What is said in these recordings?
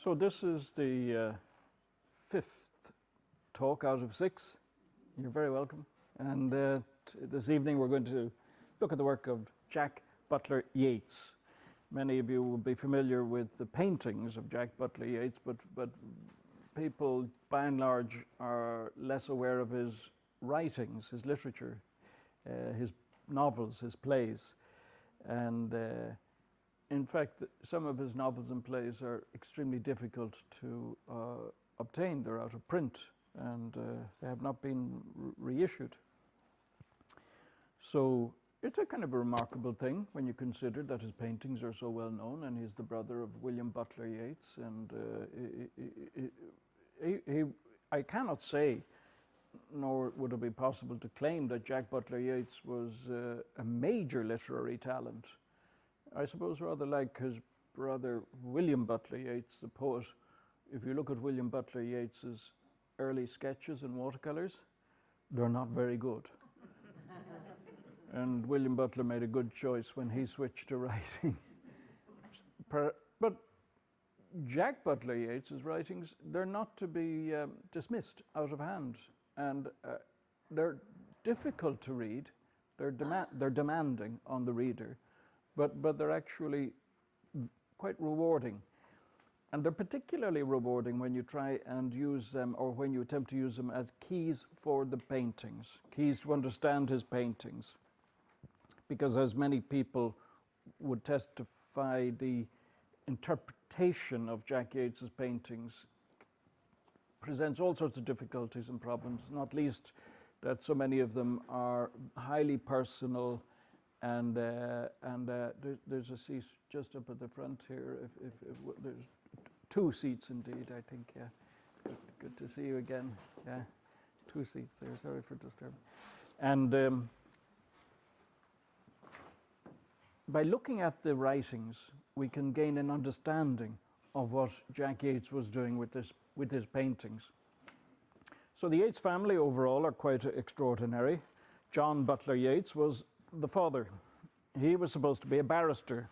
So this is the fifth talk out of 6. You're very welcome. And this evening we're going to look at the work of Jack Butler Yeats. Many of you will be familiar with the paintings of Jack Butler Yeats, but people by and large are less aware of his writings, his literature, his novels, his plays. And in fact, some of his novels and plays are extremely difficult to obtain. They're out of print and they have not been reissued. So it's a kind of a remarkable thing when you consider that his paintings are so well known, and he's the brother of William Butler Yeats. And I cannot say, nor would it be possible to claim, that Jack Butler Yeats was a major literary talent. I suppose rather like his brother William Butler Yeats, the poet. If you look at William Butler Yeats's early sketches and watercolors, they're not very good. And William Butler made a good choice when he switched to writing. But Jack Butler Yeats's writings, they're not to be dismissed out of hand. And they're difficult to read. They're demanding on the reader. But they're actually quite rewarding. And they're particularly rewarding when you try and use them, or when you attempt to use them as keys for the paintings, keys to understand his paintings. Because as many people would testify, the interpretation of Jack Yeats's paintings presents all sorts of difficulties and problems, not least that so many of them are highly personal. And there's a seat just up at the front here. If there's 2 seats indeed, I think. Yeah, good to see you again. Yeah, 2 seats there. Sorry for disturbing. And by looking at the writings, we can gain an understanding of what Jack Yeats was doing with his paintings. So the Yeats family overall are quite extraordinary. John Butler Yeats was the father. He was supposed to be a barrister,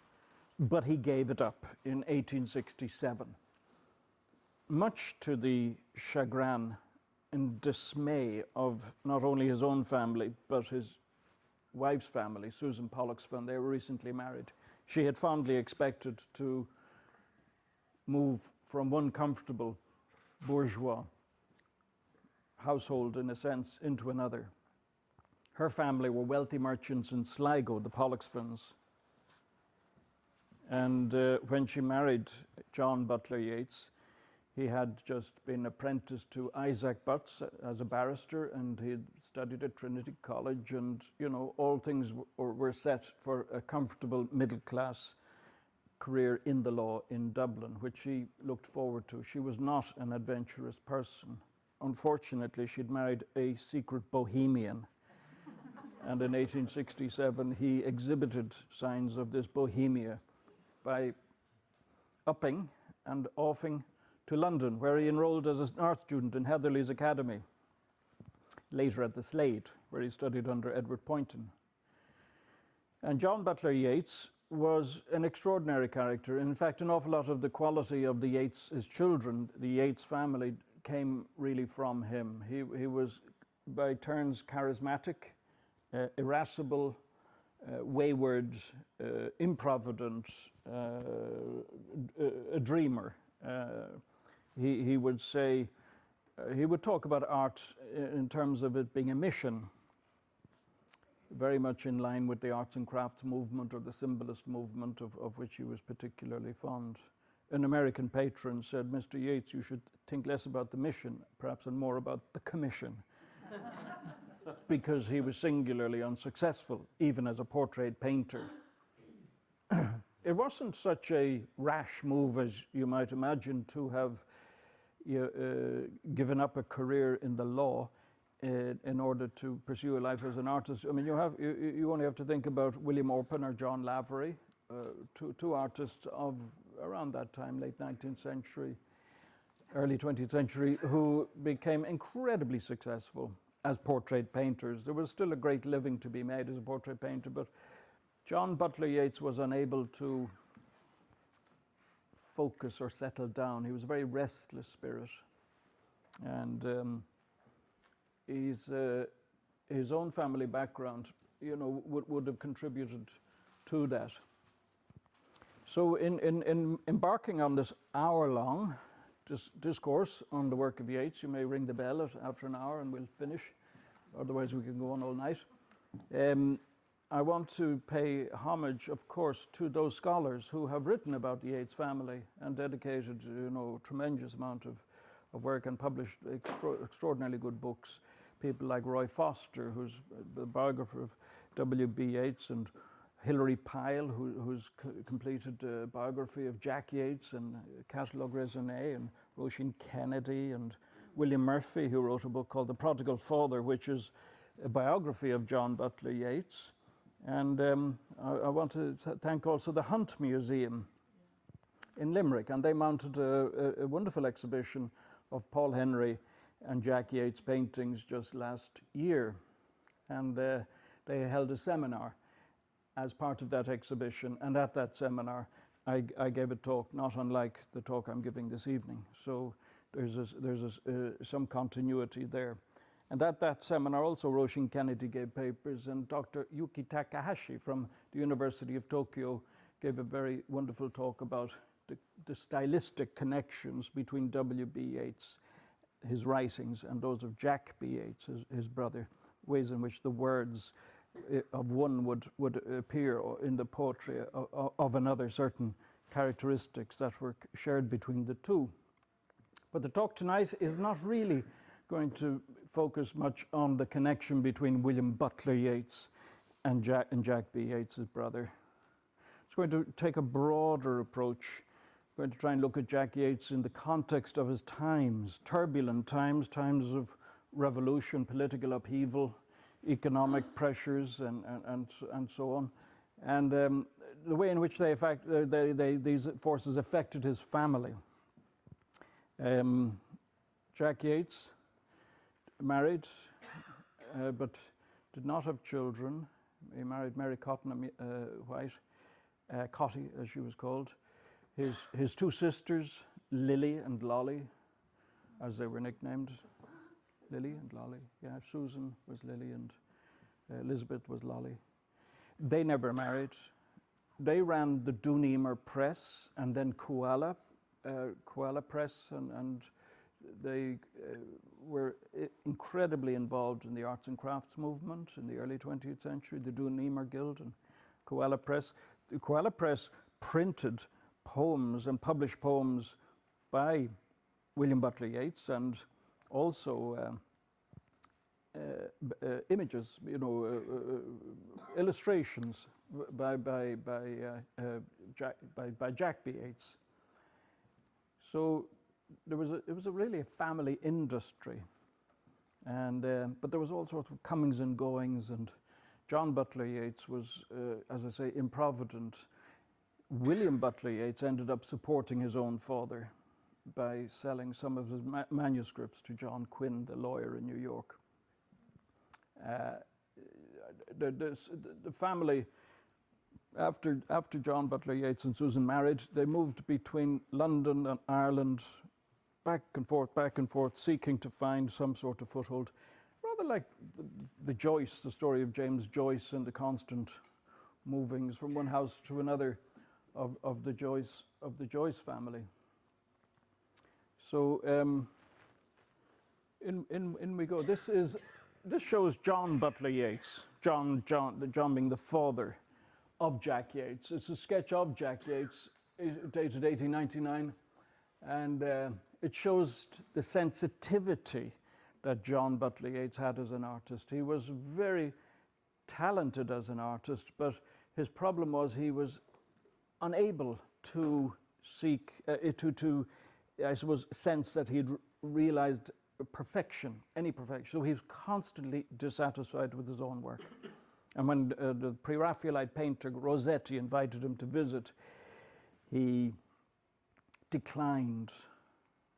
but he gave it up in 1867. Much to the chagrin and dismay of not only his own family, but his wife's family, Susan Pollock's family. They were recently married. She had fondly expected to move from one comfortable bourgeois household, in a sense, into another. Her family were wealthy merchants in Sligo, the Pollocksfans. And when she married John Butler Yeats, he had just been apprenticed to Isaac Butts as a barrister, and he had studied at Trinity College, and all things were set for a comfortable middle-class career in the law in Dublin, which she looked forward to. She was not an adventurous person. Unfortunately, she'd married a secret bohemian. And in 1867, he exhibited signs of this bohemia by upping and offing to London, where he enrolled as an art student in Heatherley's Academy, later at the Slade, where he studied under Edward Poynton. And John Butler Yeats was an extraordinary character. In fact, an awful lot of the quality of the Yeats, his children, the Yeats family, came really from him. He was by turns charismatic, irascible, wayward, improvident, a dreamer. He would say, he would talk about art in terms of it being a mission, very much in line with the arts and crafts movement, or the symbolist movement, of which he was particularly fond. An American patron said, "Mr. Yeats, you should think less about the mission, perhaps, and more about the commission." Because he was singularly unsuccessful, even as a portrait painter. It wasn't such a rash move as you might imagine to have given up a career in the law in order to pursue a life as an artist. I mean, you only have to think about William Orpen or John Lavery, two artists of around that time, late 19th century, early 20th century, who became incredibly successful as portrait painters. There was still a great living to be made as a portrait painter, but John Butler Yeats was unable to focus or settle down. He was a very restless spirit. And his own family background, would have contributed to that. So in embarking on this hour-long discourse on the work of Yeats, you may ring the bell after an hour and we'll finish. Otherwise we can go on all night. I want to pay homage, of course, to those scholars who have written about the Yeats family and dedicated, a tremendous amount of work and published extraordinarily good books. People like Roy Foster, who's the biographer of W.B. Yeats, and Hilary Pyle, who's completed a biography of Jack Yeats and Catalogue Raisonné, and Roisin Kennedy, and William Murphy, who wrote a book called The Prodigal Father, which is a biography of John Butler Yeats. And I want to thank also the Hunt Museum in Limerick, and they mounted a wonderful exhibition of Paul Henry and Jack Yeats paintings just last year. And they held a seminar as part of that exhibition, and at that seminar I gave a talk not unlike the talk I'm giving this evening. So there's some continuity there. And at that seminar also Roisin Kennedy gave papers, and Dr. Yuki Takahashi from the University of Tokyo gave a very wonderful talk about the stylistic connections between W.B. Yeats, his writings, and those of Jack B. Yeats, his brother, ways in which the words of one would appear in the poetry of another, certain characteristics that were shared between the two. But the talk tonight is not really going to focus much on the connection between William Butler Yeats and Jack B. Yeats, his brother. It's going to take a broader approach. We're going to try and look at Jack Yeats in the context of his times, turbulent times, times of revolution, political upheaval, economic pressures, and so on, and the way in which these forces affected his family. Jack Yeats married, but did not have children. He married Mary Cotton White, Cotty as she was called. His two sisters, Lily and Lolly, as they were nicknamed. Lily and Lolly, yeah. Susan was Lily and Elizabeth was Lolly. They never married. They ran the Doonemer Press and then Koala Press, and they were incredibly involved in the arts and crafts movement in the early 20th century, the Doonemer Guild and Koala Press. The Koala Press printed poems and published poems by William Butler Yeats, and also images, illustrations by Jack B. Yeats. So it was really a family industry, and but there was all sorts of comings and goings, and John Butler Yeats was, as I say, improvident. William Butler Yeats ended up supporting his own father by selling some of his manuscripts to John Quinn, the lawyer in New York. The family, after John Butler Yeats and Susan married, they moved between London and Ireland, back and forth, seeking to find some sort of foothold, rather like the story of James Joyce and the constant movings from one house to another of the Joyce family. So in we go. This shows John Butler Yeats. John being the father of Jack Yeats. It's a sketch of Jack Yeats, dated 1899, and it shows the sensitivity that John Butler Yeats had as an artist. He was very talented as an artist, but his problem was he was unable to seek, I suppose, sense that he'd realized any perfection. So he was constantly dissatisfied with his own work. And when the Pre-Raphaelite painter Rossetti invited him to visit, he declined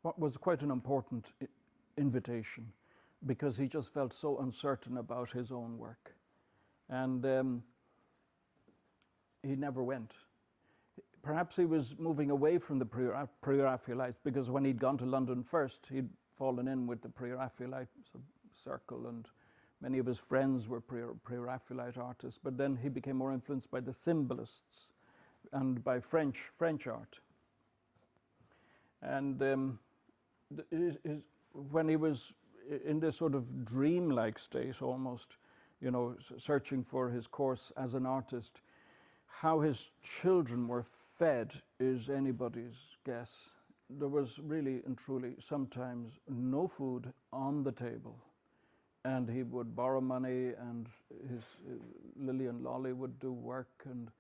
what was quite an important invitation, because he just felt so uncertain about his own work. And he never went. perhaps he was moving away from the pre-Raphaelites, because when he'd gone to London first, he'd fallen in with the pre-Raphaelite circle, and many of his friends were pre-Raphaelite artists. But then he became more influenced by the symbolists and by French art. And when he was in this sort of dreamlike state, almost, you know, searching for his course as an artist, how his children were fed is anybody's guess. There was really and truly sometimes no food on the table, and he would borrow money, and his Lily and Lolly would do work, and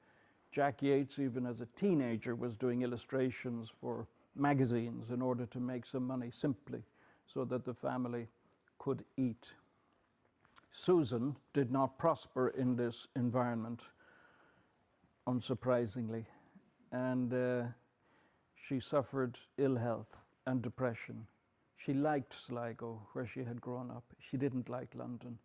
Jack Yeats, even as a teenager, was doing illustrations for magazines in order to make some money, simply so that the family could eat. Susan did not prosper in this environment, unsurprisingly, and she suffered ill health and depression. She liked Sligo, where she had grown up. She didn't like London.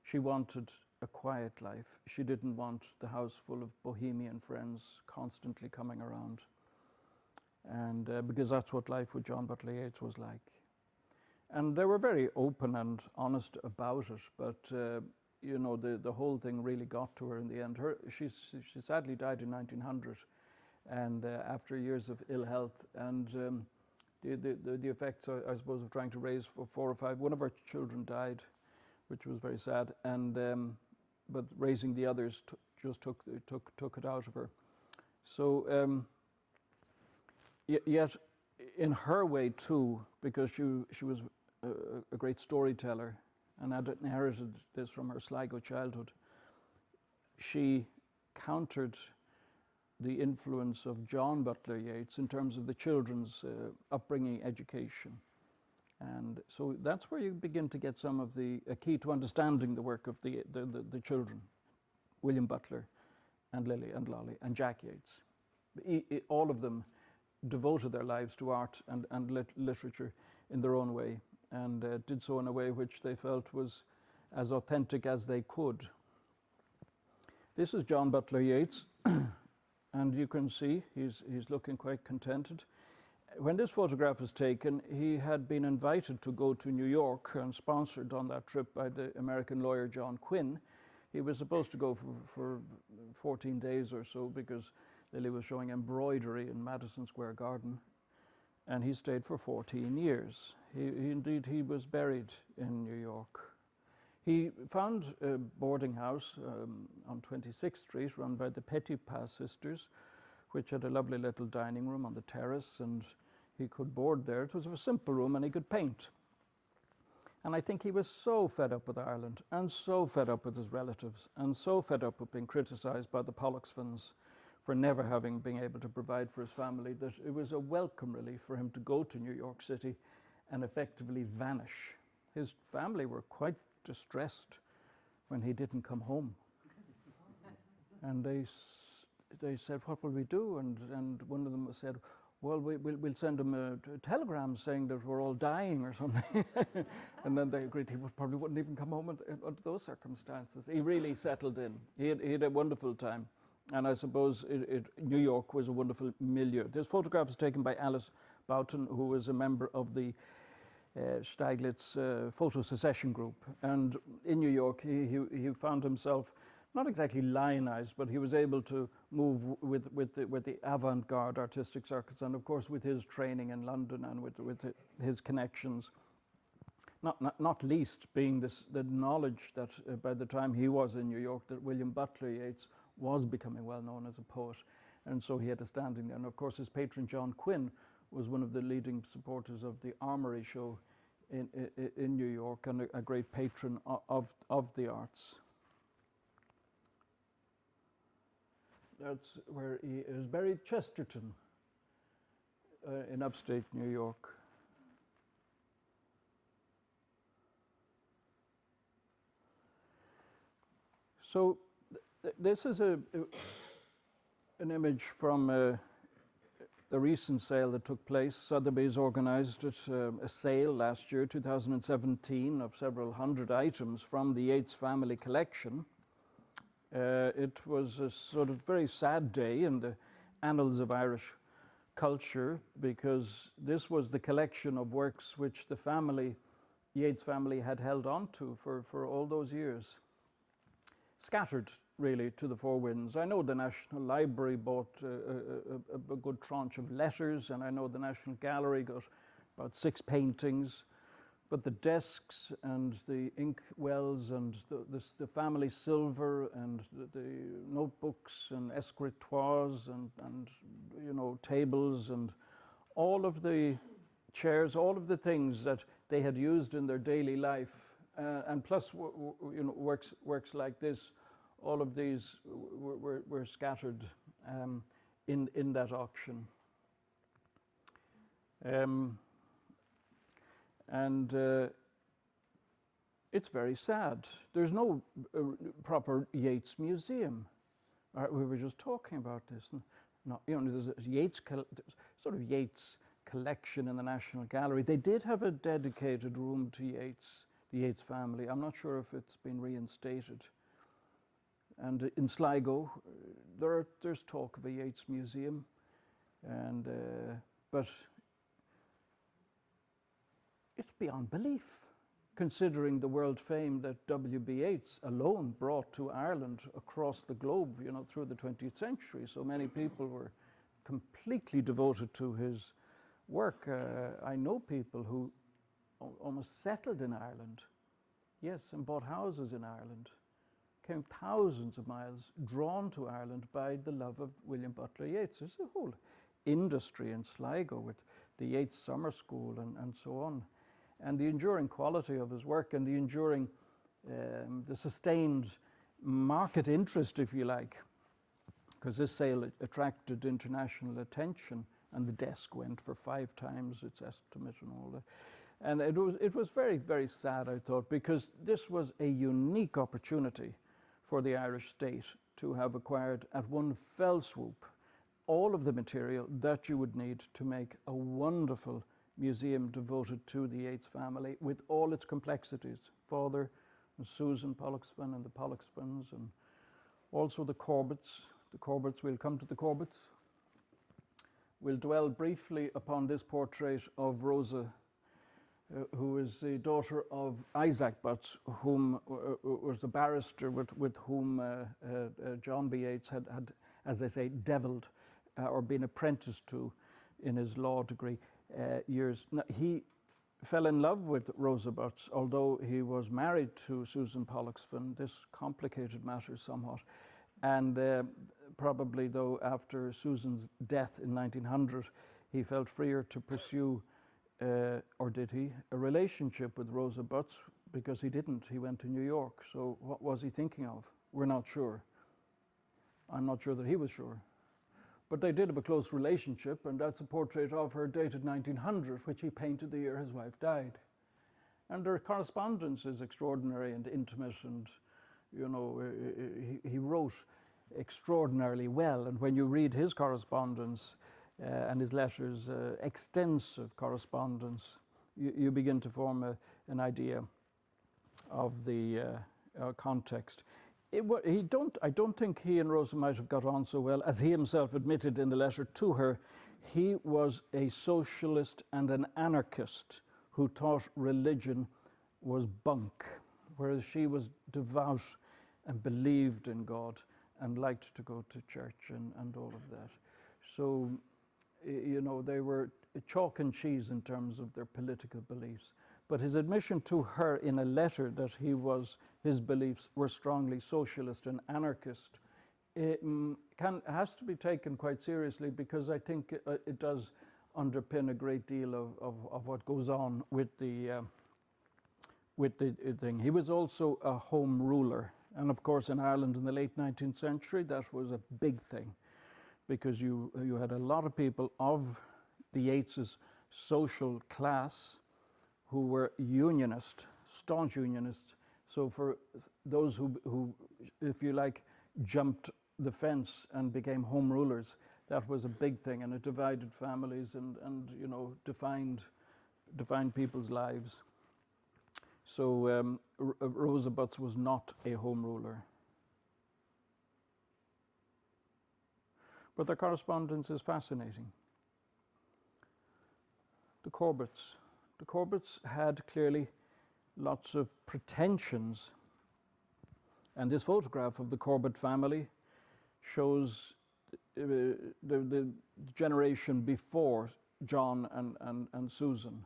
She wanted a quiet life. She didn't want the house full of bohemian friends constantly coming around. And because that's what life with John Butler Yeats was like. And they were very open and honest about it, but you know, the whole thing really got to her in the end. She sadly died in 1900, and after years of ill health, and the effects, I suppose, of trying to raise for 4 or 5. One of her children died, which was very sad, and but raising the others just took it out of her. So yet, in her way too, because she was a great storyteller and had inherited this from her Sligo childhood, she countered the influence of John Butler Yeats in terms of the children's upbringing, education. And so that's where you begin to get some of the key to understanding the work of the children, William Butler and Lily and Lolly and Jack Yeats. All of them devoted their lives to art and literature in their own way, and did so in a way which they felt was as authentic as they could. This is John Butler Yeats, and you can see he's looking quite contented. When this photograph was taken, he had been invited to go to New York and sponsored on that trip by the American lawyer John Quinn. He was supposed to go for 14 days or so because Lily was showing embroidery in Madison Square Garden, and he stayed for 14 years. He was buried in New York. He found a boarding house on 26th Street run by the Petipas sisters, which had a lovely little dining room on the terrace, and he could board there. It was a simple room, and he could paint. And I think he was so fed up with Ireland, and so fed up with his relatives, and so fed up with being criticised by the Pollexfans for never having been able to provide for his family, that it was a welcome relief for him to go to New York City and effectively vanish. His family were quite distressed when he didn't come home. And they said, "What will we do?" And one of them said, "Well, we'll send him a telegram saying that we're all dying or something." And then they agreed he probably wouldn't even come home under those circumstances. He really settled in. He had a wonderful time. And I suppose New York was a wonderful milieu. This photograph was taken by Alice Boughton, who was a member of the Steiglitz photo secession group. And in New York, he found himself not exactly lionized, but he was able to move with the avant-garde artistic circuits, and of course with his training in London and with his connections. Not least being the knowledge that by the time he was in New York, that William Butler Yeats was becoming well known as a poet, and so he had a standing there. And of course his patron John Quinn was one of the leading supporters of the Armory show in New York, and a great patron of the arts. That's where he is buried, Chesterton, in upstate New York. So this is an image from a recent sale that took place. Sotheby's organized a sale last year, 2017, of several hundred items from the Yates family collection. It was a sort of very sad day in the annals of Irish culture, because this was the collection of works which the family, Yates family, had held on to for all those years. Scattered really to the four winds. I know the National Library bought a good tranche of letters, and I know the National Gallery got about 6 paintings, but the desks and the ink wells and the family silver and the notebooks and escritoires and you know, tables and all of the chairs, all of the things that they had used in their daily life, and plus you know, works like this, all of these were scattered in that auction. It's very sad. There's no proper Yates museum. We were just talking about this. You know, there's a Yates sort of Yates collection in the National Gallery. They did have a dedicated room to Yates, the Yates family. I'm not sure if it's been reinstated. And in Sligo, there's talk of a Yates museum, and but it's beyond belief, considering the world fame that W.B. Yeats alone brought to Ireland across the globe, you know, through the 20th century. So many people were completely devoted to his work. I know people who almost settled in Ireland, yes, and bought houses in Ireland, came thousands of miles, drawn to Ireland by the love of William Butler Yeats. There's a whole industry in Sligo with the Yeats Summer School and so on. And the enduring quality of his work and the enduring, the sustained market interest, if you like, because this sale attracted international attention, and the desk went for 5 times its estimate and all that. And it was very, very sad, I thought, because this was a unique opportunity for the Irish state to have acquired at one fell swoop all of the material that you would need to make a wonderful museum devoted to the Yates family with all its complexities. Father and Susan Pollexfen and the Pollexfens, and also the Corbetts. The Corbetts, we'll come to the Corbetts. We'll dwell briefly upon this portrait of Rosa, who is the daughter of Isaac Butts, whom was the barrister with whom John B. Yeats had, as they say, devilled or been apprenticed to in his law degree years. Now, he fell in love with Rosa Butts, although he was married to Susan Pollexfen. This complicated matters somewhat. And probably, though, after Susan's death in 1900, he felt freer to pursue, or did he, a relationship with Rosa Butts, because he didn't. He went to New York. So what was he thinking of? We're not sure. I'm not sure that he was sure. But they did have a close relationship, and that's a portrait of her dated 1900, which he painted the year his wife died. And their correspondence is extraordinary and intimate, and you know, he wrote extraordinarily well. And when you read his correspondence and his letters, extensive correspondence, you begin to form an idea of the context. I don't think he and Rosa might have got on so well. As he himself admitted in the letter to her, he was a socialist and an anarchist who thought religion was bunk, whereas she was devout and believed in God and liked to go to church and all of that. So, you know, they were chalk and cheese in terms of their political beliefs. But his admission to her in a letter that his beliefs were strongly socialist and anarchist, has to be taken quite seriously, because I think it does underpin a great deal of what goes on with the thing. He was also a home ruler. And of course, in Ireland in the late 19th century, that was a big thing, because you had a lot of people of the Yeatses' social class who were unionist, staunch unionists. So for those who, if you like, jumped the fence and became home rulers, that was a big thing, and it divided families and you know, defined people's lives. So Rosa Butts was not a home ruler. But their correspondence is fascinating. The Corbetts. The Corbetts had clearly lots of pretensions. And this photograph of the Corbett family shows the generation before John and Susan.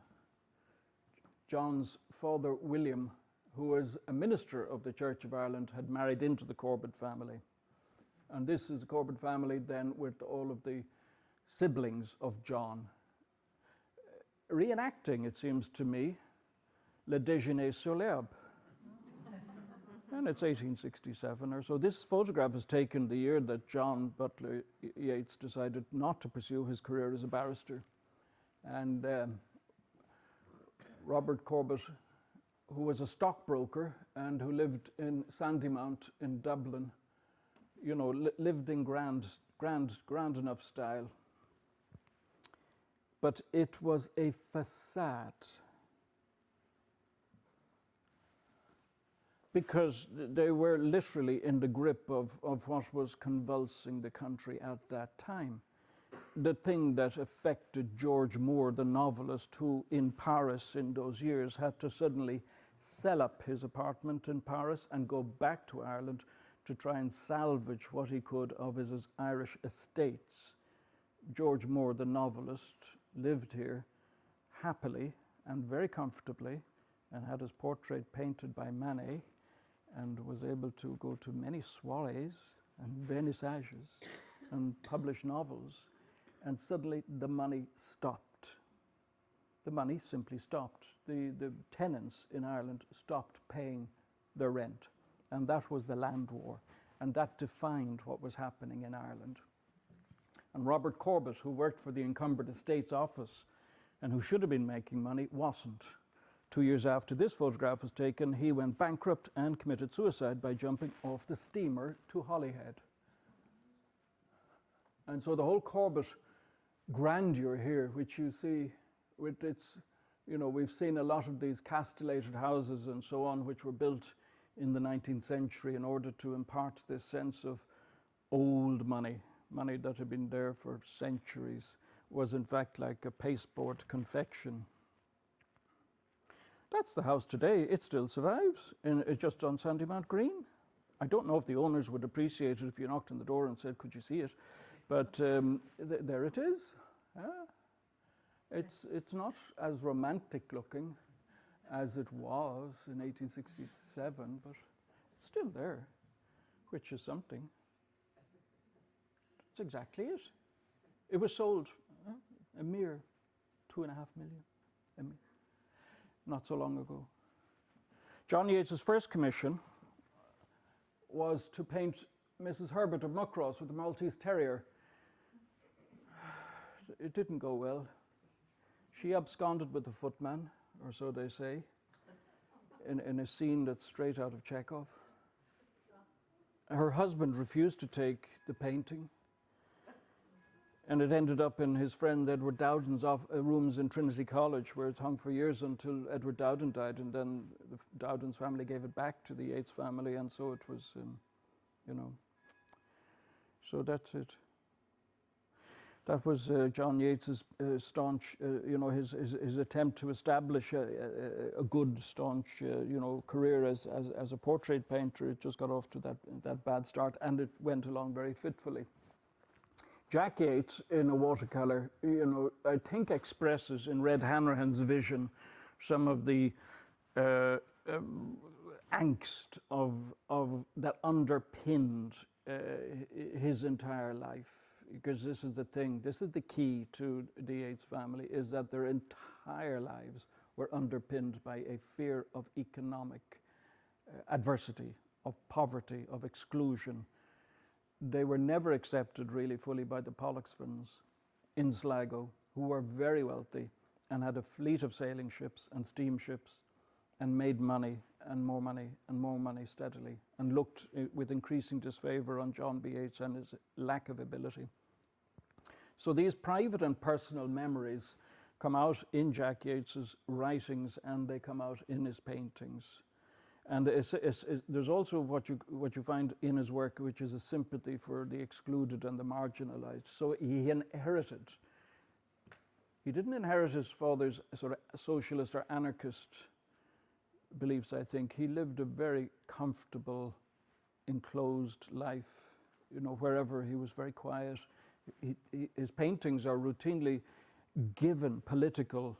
John's father, William, who was a minister of the Church of Ireland, had married into the Corbett family. And this is the Corbett family then with all of the siblings of John. Reenacting, it seems to me, Le Déjeuner sur l'herbe. And it's 1867 or so. This photograph is taken the year that John Butler Yeats decided not to pursue his career as a barrister. And Robert Corbett, who was a stockbroker and who lived in Sandymount in Dublin, you know, lived in grand enough style. But it was a facade. Because they were literally in the grip of what was convulsing the country at that time. The thing that affected George Moore, the novelist, who in Paris in those years had to suddenly sell up his apartment in Paris and go back to Ireland to try and salvage what he could of his Irish estates. George Moore, the novelist, lived here happily and very comfortably and had his portrait painted by Manet, and was able to go to many soirees and vernissages and publish novels. And suddenly the money stopped. The money simply stopped. The tenants in Ireland stopped paying their rent. And that was the land war. And that defined what was happening in Ireland. And Robert Corbett, who worked for the Encumbered Estates Office and who should have been making money, wasn't. 2 years after this photograph was taken, he went bankrupt and committed suicide by jumping off the steamer to Holyhead. And so the whole Corbett grandeur here, which you see with its, you know, we've seen a lot of these castellated houses and so on, which were built in the 19th century in order to impart this sense of old money, money that had been there for centuries, was in fact like a pasteboard confection. That's the house today. It still survives. It's just on Sandymount Green. I don't know if the owners would appreciate it if you knocked on the door and said, "Could you see it?" But there it is. It's not as romantic looking as it was in 1867, but it's still there, which is something. That's exactly it. It was sold a mere 2.5 million. Not so long ago. John Yeats's first commission was to paint Mrs. Herbert of Muckross with the Maltese Terrier. It didn't go well. She absconded with the footman, or so they say, in a scene that's straight out of Chekhov. Her husband refused to take the painting, and it ended up in his friend Edward Dowden's rooms in Trinity College, where it hung for years until Edward Dowden died, and then the Dowden's family gave it back to the Yates family, and so it was, you know. So that's it. That was John Yeats's staunch, you know, his attempt to establish a good, staunch, you know, career as a portrait painter. It just got off to that bad start, and it went along very fitfully. Jack Yeats, in a watercolor, you know, I think expresses in Red Hanrahan's vision some of the angst of that underpinned his entire life. Because this is the thing, this is the key to the Yates family, is that their entire lives were underpinned by a fear of economic adversity, of poverty, of exclusion. They were never accepted really fully by the Pollexfans in Sligo, who were very wealthy and had a fleet of sailing ships and steamships and made money and more money and more money steadily, and looked with increasing disfavor on John B. Yeats and his lack of ability. So these private and personal memories come out in Jack Yeats's writings, and they come out in his paintings. And there's also what you find in his work, which is a sympathy for the excluded and the marginalized. So he inherited. He didn't inherit his father's sort of socialist or anarchist beliefs, I think. He lived a very comfortable, enclosed life, you know, wherever he was very quiet. His paintings are routinely given political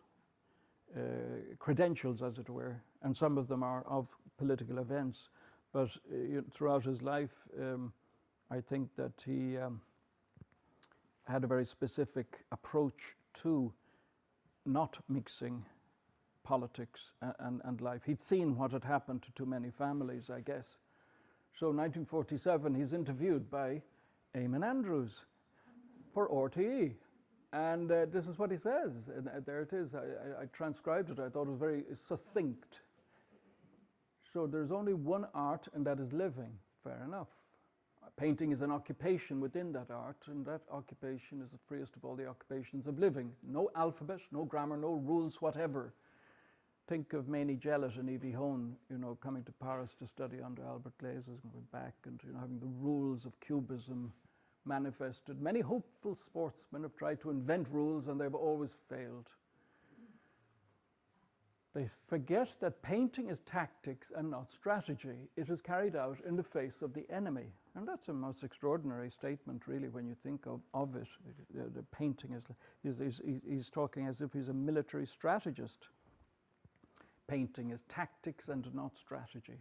credentials, as it were, and some of them are of political events. But throughout his life, I think that he had a very specific approach to not mixing politics and life. He'd seen what had happened to too many families, I guess. So in 1947, he's interviewed by Eamon Andrews for RTE. And this is what he says. And there it is. I transcribed it. I thought it was very succinct. So there's only one art, and that is living. Fair enough. Painting is an occupation within that art, and that occupation is the freest of all the occupations of living. No alphabet, no grammar, no rules whatever. Think of Maini Jellett and Evie Hone, you know, coming to Paris to study under Albert Glazes, going back and, you know, having the rules of cubism manifested. Many hopeful sportsmen have tried to invent rules, and they've always failed. They forget that painting is tactics and not strategy. It is carried out in the face of the enemy. And that's a most extraordinary statement, really, when you think of it. The painting he's talking as if he's a military strategist. Painting is tactics and not strategy.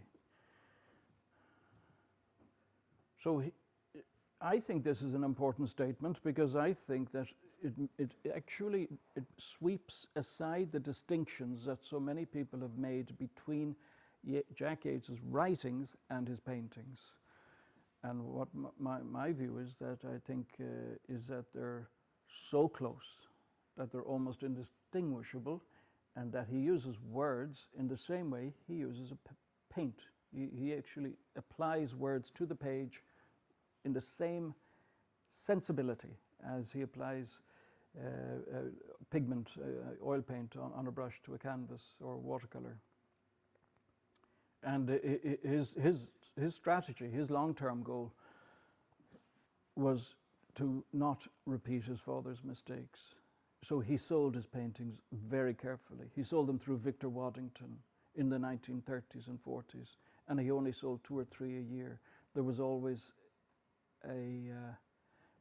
So I think this is an important statement, because I think that it actually sweeps aside the distinctions that so many people have made between Jack Yeats's writings and his paintings. And what my view is that I think is that they're so close that they're almost indistinguishable, and that he uses words in the same way he uses a paint. He actually applies words to the page in the same sensibility as he applies pigment, oil paint on a brush to a canvas or watercolor. And his strategy, his long-term goal, was to not repeat his father's mistakes. So he sold his paintings very carefully. He sold them through Victor Waddington in the 1930s and 40s, and he only sold 2 or 3 a year. There was always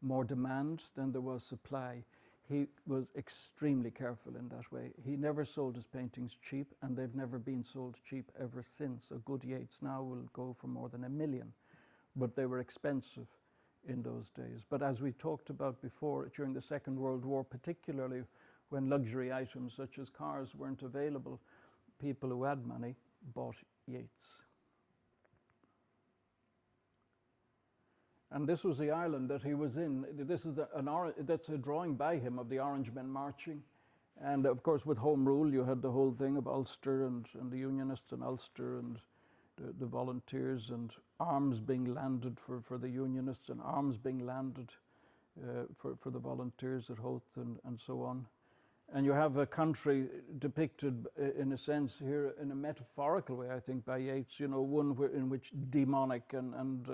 more demand than there was supply. He was extremely careful in that way. He never sold his paintings cheap, and they've never been sold cheap ever since. A good Yeats now will go for more than $1 million, but they were expensive in those days. But as we talked about before, during the Second World War, particularly when luxury items such as cars weren't available, people who had money bought Yeats. And this was the Ireland that he was in. This is that's a drawing by him of the Orange Men marching. And of course, with Home Rule, you had the whole thing of Ulster and the Unionists in Ulster, and the volunteers, and arms being landed for the Unionists, and arms being landed for the volunteers at Howth, and so on. And you have a country depicted, in a sense, here in a metaphorical way, I think, by Yeats, you know, one in which demonic and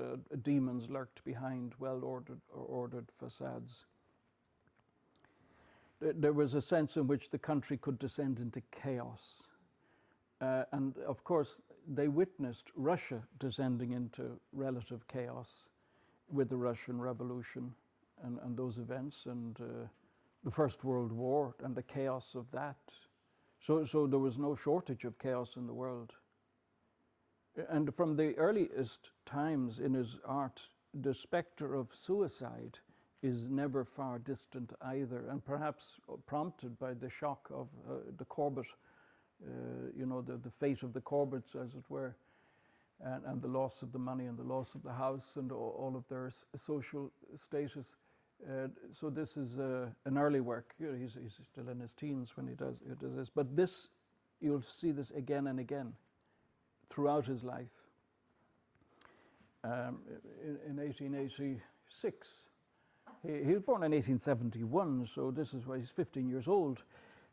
demons lurked behind well-ordered facades. There was a sense in which the country could descend into chaos. And of course, they witnessed Russia descending into relative chaos with the Russian Revolution and those events, and the First World War and the chaos of that. So there was no shortage of chaos in the world. And from the earliest times in his art, the spectre of suicide is never far distant either, and perhaps prompted by the shock of the Corbett, you know, the fate of the Corbetts, as it were, and the loss of the money and the loss of the house and all of their social status. So this is an early work. You know, he's still in his teens when he does this. But this, you'll see this again and again throughout his life. In 1886, he was born in 1871, so this is why he's 15 years old.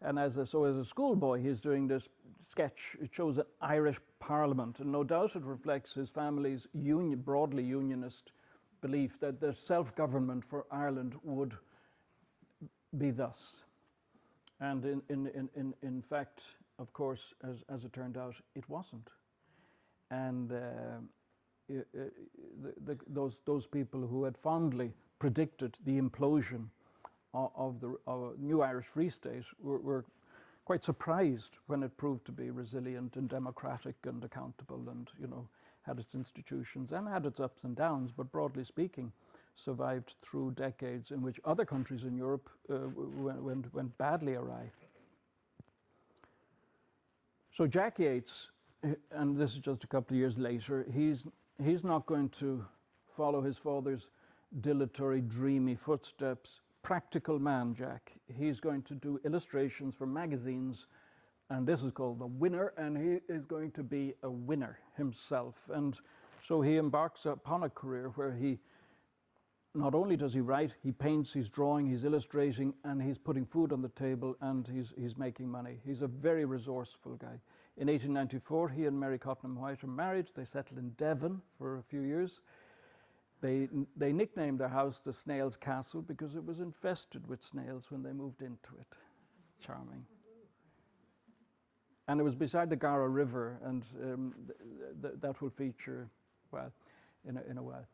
And as a schoolboy, he's doing this sketch. It shows an Irish Parliament, and no doubt it reflects his family's broadly unionist belief that the self-government for Ireland would be thus. And in fact, of course, as it turned out, it wasn't. And those people who had fondly predicted the implosion of the new Irish Free State were quite surprised when it proved to be resilient and democratic and accountable, and had its institutions and had its ups and downs, but broadly speaking survived through decades in which other countries in Europe went badly awry. So Jack Yeats, and this is just a couple of years later, he's not going to follow his father's dilatory, dreamy footsteps. Practical man, Jack. He's going to do illustrations for magazines, and this is called The Winner, and he is going to be a winner himself. And so he embarks upon a career where he not only does he write, he paints, he's drawing, he's illustrating, and he's putting food on the table, and he's making money. He's a very resourceful guy. In 1894, he and Mary Cottenham White are married. They settle in Devon for a few years. They nicknamed their house the Snail's Castle because it was infested with snails when they moved into it. Charming. And it was beside the Gara River, and that will feature, well, in a while.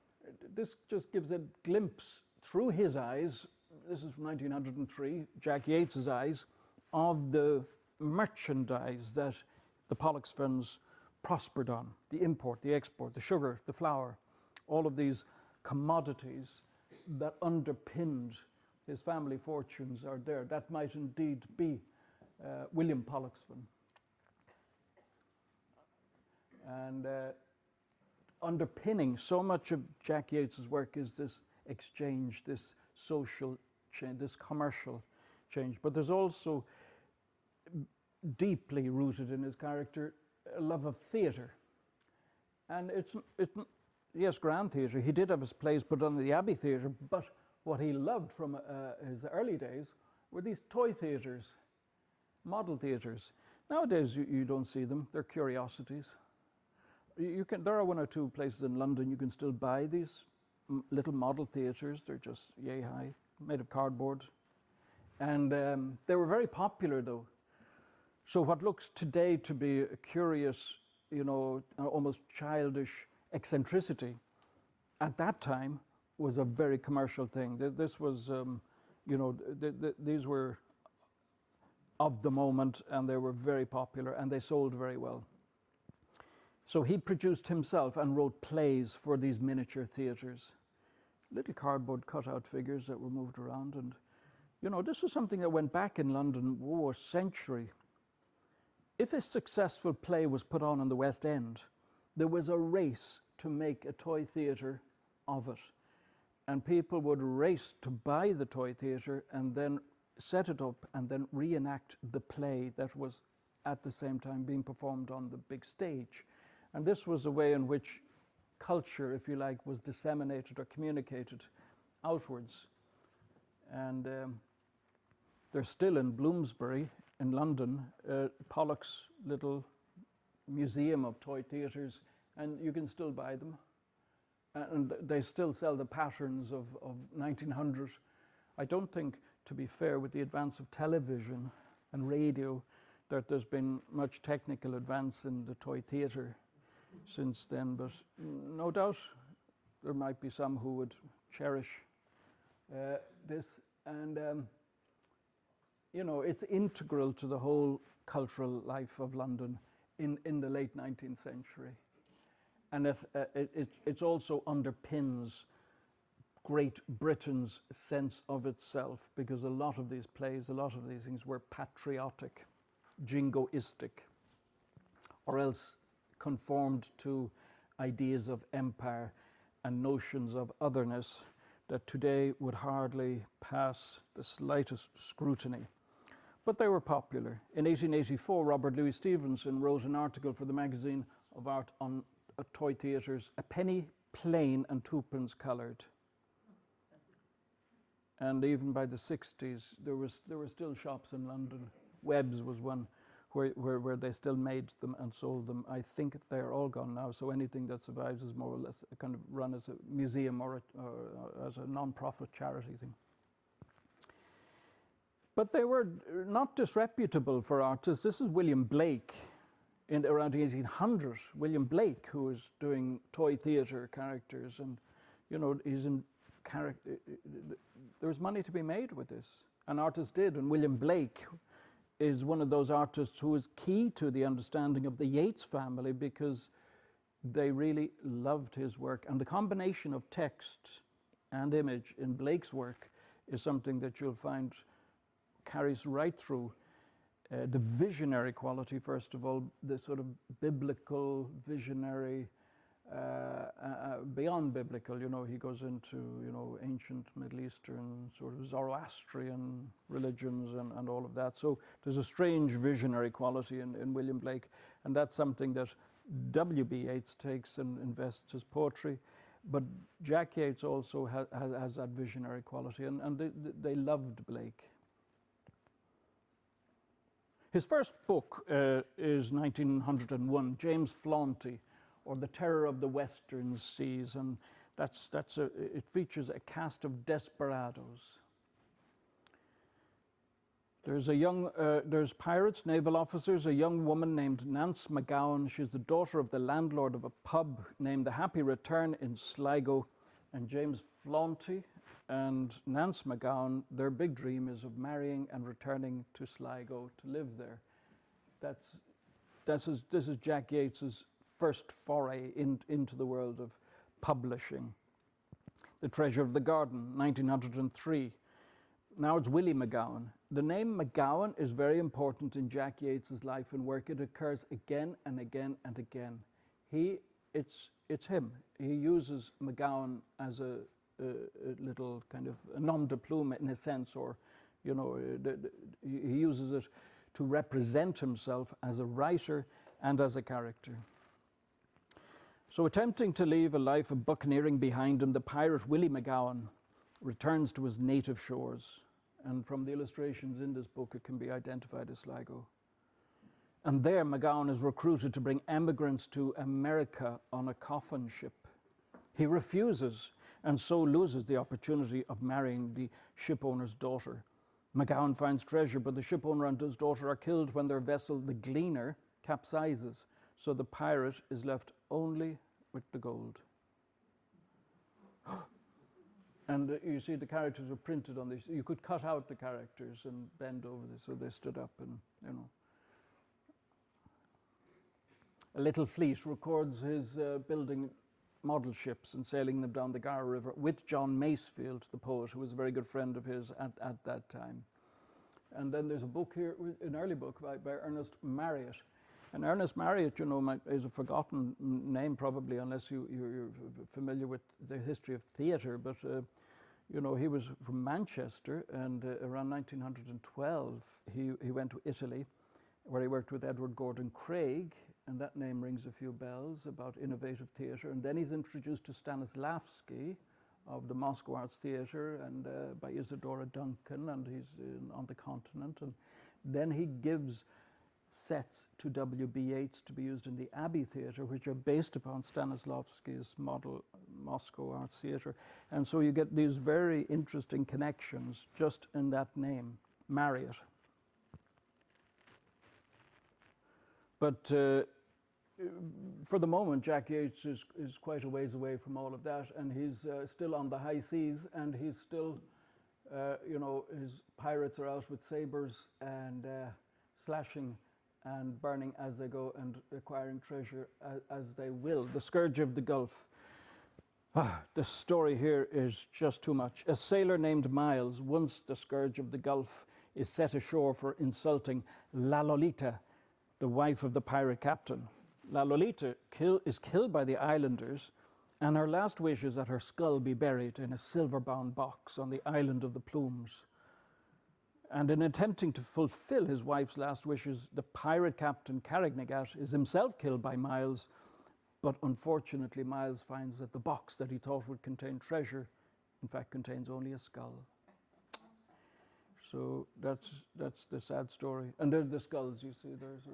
This just gives a glimpse through his eyes, this is from 1903, Jack Yeats's eyes, of the merchandise that the Pollux funds prospered on, the import, the export, the sugar, the flour, all of these commodities that underpinned his family fortunes are there. That might indeed be William Pollock's fund. And underpinning so much of Jack Yeats's work is this exchange, this social change, this commercial change. But there's also deeply rooted in his character a love of theatre. And yes, grand theatre. He did have his plays put on the Abbey Theatre, but what he loved from his early days were these toy theatres, model theatres. Nowadays, you don't see them. They're curiosities. There are one or two places in London you can still buy these little model theatres. They're just yay high, made of cardboard. And they were very popular, though. So what looks today to be a curious, almost childish eccentricity, at that time was a very commercial thing. This was, these were of the moment, and they were very popular, and they sold very well. So he produced himself and wrote plays for these miniature theatres, little cardboard cutout figures that were moved around. And, this was something that went back in London, a century. If a successful play was put on in the West End, there was a race to make a toy theatre of it. And people would race to buy the toy theatre and then set it up and then reenact the play that was at the same time being performed on the big stage. And this was a way in which culture, if you like, was disseminated or communicated outwards. And there's still in Bloomsbury, in London, Pollock's little museum of toy theatres, and you can still buy them. And they still sell the patterns of 1900. I don't think, to be fair, with the advance of television and radio, that there's been much technical advance in the toy theatre since then, but no doubt there might be some who would cherish this. And, it's integral to the whole cultural life of London in the late 19th century. And it also underpins Great Britain's sense of itself, because a lot of these plays, a lot of these things were patriotic, jingoistic, or else conformed to ideas of empire and notions of otherness that today would hardly pass the slightest scrutiny. But they were popular. In 1884, Robert Louis Stevenson wrote an article for the Magazine of Art on toy theatres, a penny plain and twopence coloured. And even by the 60s, there were still shops in London Webb's was one where they still made them and sold them. I think they're all gone now, so anything that survives is more or less kind of run as a museum or as a non-profit charity thing. But they were not disreputable for artists. This is William Blake in around 1800. William Blake, who was doing toy theatre characters, and he's in character. There was money to be made with this, and artists did. And William Blake is one of those artists who is key to the understanding of the Yates family, because they really loved his work. And the combination of text and image in Blake's work is something that you'll find carries right through. The visionary quality, first of all, the sort of biblical visionary, beyond biblical, he goes into, ancient Middle Eastern, sort of Zoroastrian religions and all of that. So there's a strange visionary quality in William Blake, and that's something that W.B. Yeats takes and invests his poetry. But Jack Yeats also has that visionary quality, and they loved Blake. His first book is 1901, James Flaunty, or The Terror of the Western Seas, and it features a cast of desperados. There's pirates, naval officers, a young woman named Nance McGowan. She's the daughter of the landlord of a pub named the Happy Return in Sligo, and James Flaunty and Nance McGowan, their big dream is of marrying and returning to Sligo to live there. This is Jack Yeats's first foray into the world of publishing. The Treasure of the Garden, 1903. Now it's Willie McGowan. The name McGowan is very important in Jack Yeats's life and work. It occurs again and again and again. It's him. He uses McGowan as a little kind of a nom de plume in a sense, or he uses it to represent himself as a writer and as a character. So, attempting to leave a life of buccaneering behind him, the pirate Willie McGowan returns to his native shores, and from the illustrations in this book it can be identified as Sligo. And there McGowan is recruited to bring emigrants to America on a coffin ship. He refuses, and so loses the opportunity of marrying the shipowner's daughter. McGowan finds treasure, but the shipowner and his daughter are killed when their vessel, the Gleaner, capsizes. So the pirate is left only with the gold. And you see the characters are printed on this. You could cut out the characters and bend over this so they stood up, and A little fleet records his building model ships and sailing them down the Gara River with John Masefield, the poet, who was a very good friend of his at that time. And then there's a book here, an early book by Ernest Marius. And Ernest Marius, is a forgotten name probably, unless you're familiar with the history of theatre. But, he was from Manchester, and around 1912, he went to Italy, where he worked with Edward Gordon Craig, and that name rings a few bells about innovative theatre. And then he's introduced to Stanislavski of the Moscow Arts Theatre, and by Isadora Duncan, and he's on the continent. And then he gives sets to W.B. Yeats to be used in the Abbey Theatre, which are based upon Stanislavski's model Moscow Arts Theatre. And so you get these very interesting connections just in that name, Marriott. But for the moment, Jack Yeats is quite a ways away from all of that, and he's still on the high seas, and he's still, his pirates are out with sabers and slashing and burning as they go, and acquiring treasure as they will. The Scourge of the Gulf. The story here is just too much. A sailor named Miles, once the Scourge of the Gulf, is set ashore for insulting La Lolita, the wife of the pirate captain. La Lolita is killed by the islanders, and her last wish is that her skull be buried in a silver-bound box on the island of the Plumes. And in attempting to fulfill his wife's last wishes, the pirate captain Carignagat is himself killed by Miles, but unfortunately Miles finds that the box that he thought would contain treasure, in fact, contains only a skull. So that's the sad story. And there's the skulls, you see, there's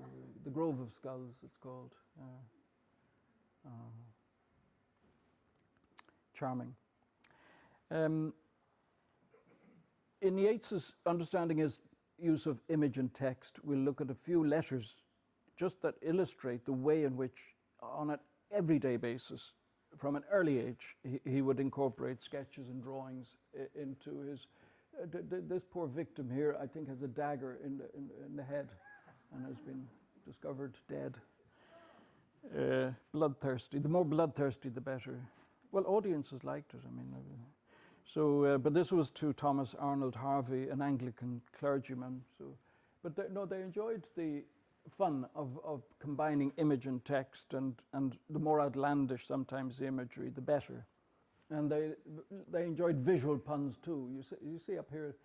the Grove of Skulls, it's called. Charming. In Yeats's understanding his use of image and text, we'll look at a few letters just that illustrate the way in which, on an everyday basis, from an early age, he would incorporate sketches and drawings into his. This poor victim here, I think, has a dagger in the head and has been discovered dead. Bloodthirsty. The more bloodthirsty, the better. Well, audiences liked it. I mean, but this was to Thomas Arnold Harvey, an Anglican clergyman. But they enjoyed the fun of combining image and text, and the more outlandish sometimes the imagery, the better. And they enjoyed visual puns too. You see up here,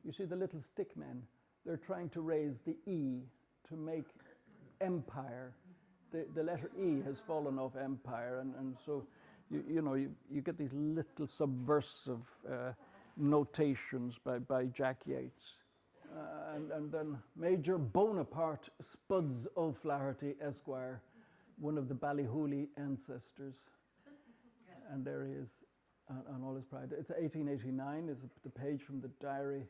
you see the little stick men. They're trying to raise the E to make empire. The letter E has fallen off empire, and so you get these little subversive notations by Jack Yeats. And then Major Bonaparte Spuds O'Flaherty, Esquire, one of the Ballyhooly ancestors. And there he is on all his pride. It's 1889, is the page from the diary.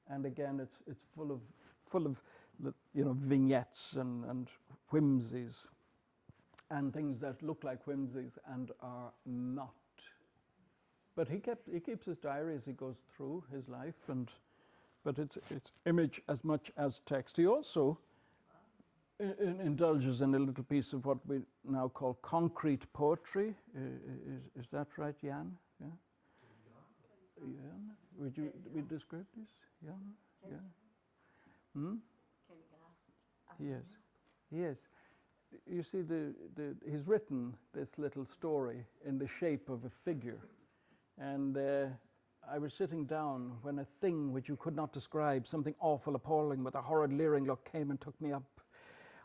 And again, it's full of vignettes and whimsies and things that look like whimsies and are not. But he keeps his diary as he goes through his life, but it's image as much as text. He also indulges in a little piece of what we now call concrete poetry. Is that right, Jan? Yeah. Jan, would you describe this? Jan? Yeah. Hmm? Yes. You see, he's written this little story in the shape of a figure, and I was sitting down when a thing which you could not describe, something awful, appalling, with a horrid leering look, came and took me up.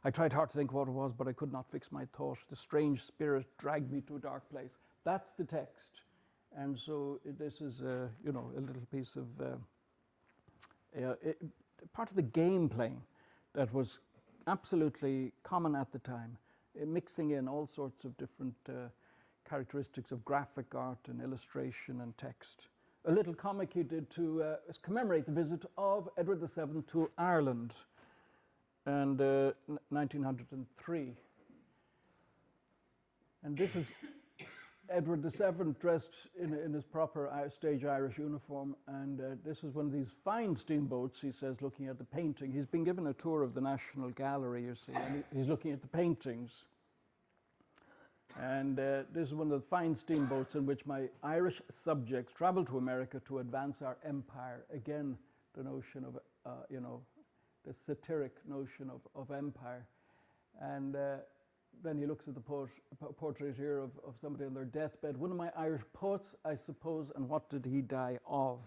I tried hard to think what it was, but I could not fix my thought. The strange spirit dragged me to a dark place. That's the text, and so this is a little piece of part of the game playing that was absolutely common at the time, mixing in all sorts of different characteristics of graphic art and illustration and text. A little comic he did to commemorate the visit of Edward VII to Ireland, and 1903. And this is Edward VII dressed in his proper stage Irish uniform, and this is one of these fine steamboats, he says, looking at the painting. He's been given a tour of the National Gallery, you see, and he's looking at the paintings. And this is one of the fine steamboats in which my Irish subjects travel to America to advance our empire. Again, the notion of, the satiric notion of empire. And then he looks at the portrait here of somebody on their deathbed. One of my Irish poets, I suppose, and what did he die of?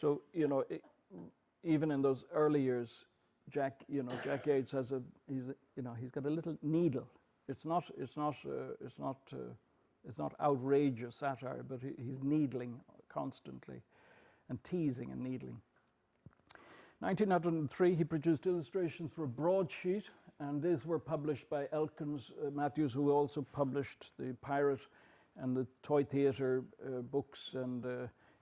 So, even in those early years, Jack Yeats has he's got a little needle. It's not outrageous satire, but he's needling constantly, and teasing and needling. 1903, he produced illustrations for a broadsheet, and these were published by Elkins Matthews, who also published the Pirate and the Toy Theatre books, and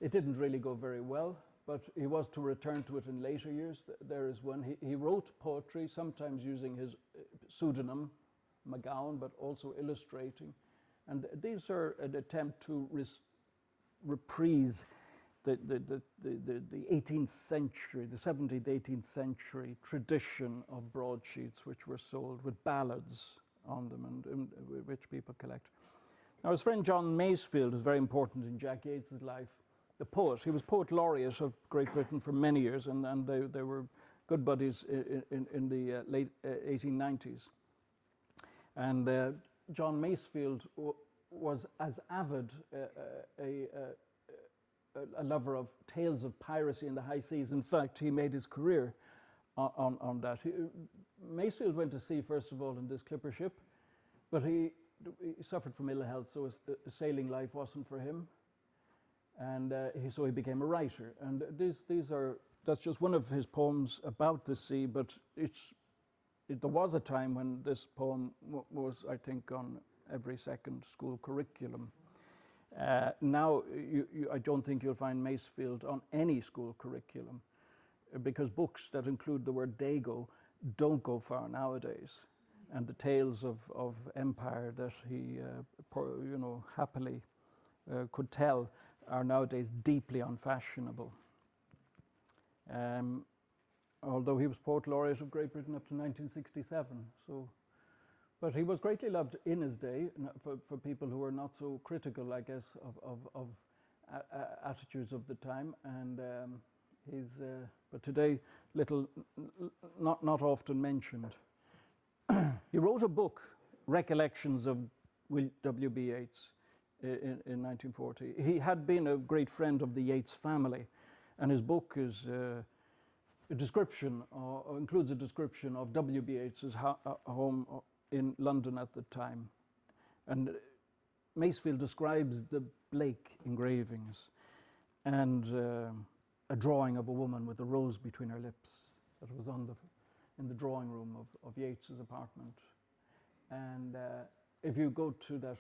it didn't really go very well, but he was to return to it in later years. There is one. He wrote poetry, sometimes using his pseudonym, McGowan, but also illustrating. And these are an attempt to reprise the 18th century, the 17th, 18th century tradition of broadsheets which were sold with ballads on them and which people collect. Now, his friend John Masefield is very important in Jack Yeats's life. The poet, he was Poet Laureate of Great Britain for many years, and they were good buddies in the late 1890s. And John Masefield was as avid a lover of tales of piracy in the high seas. In fact, he made his career on that. Masefield went to sea, first of all, in this clipper ship, but he suffered from ill health, so his sailing life wasn't for him. And so he became a writer. And these are that's just one of his poems about the sea, but there was a time when this poem was, I think, on every second school curriculum. Now, I don't think you'll find Masefield on any school curriculum, because books that include the word Dago don't go far nowadays. And the tales of empire that he, happily could tell are nowadays deeply unfashionable. Although he was Poet Laureate of Great Britain up to 1967, but he was greatly loved in his day for people who were not so critical, I guess, of attitudes of the time. And but today, not often mentioned. He wrote a book, Recollections of W.B. Yeats, in 1940. He had been a great friend of the Yeats family, and his book is a description, or includes a description of W.B. Yeats's home in London at the time. And Masefield describes the Blake engravings and a drawing of a woman with a rose between her lips that was in the drawing room of Yeats's apartment. And if you go to that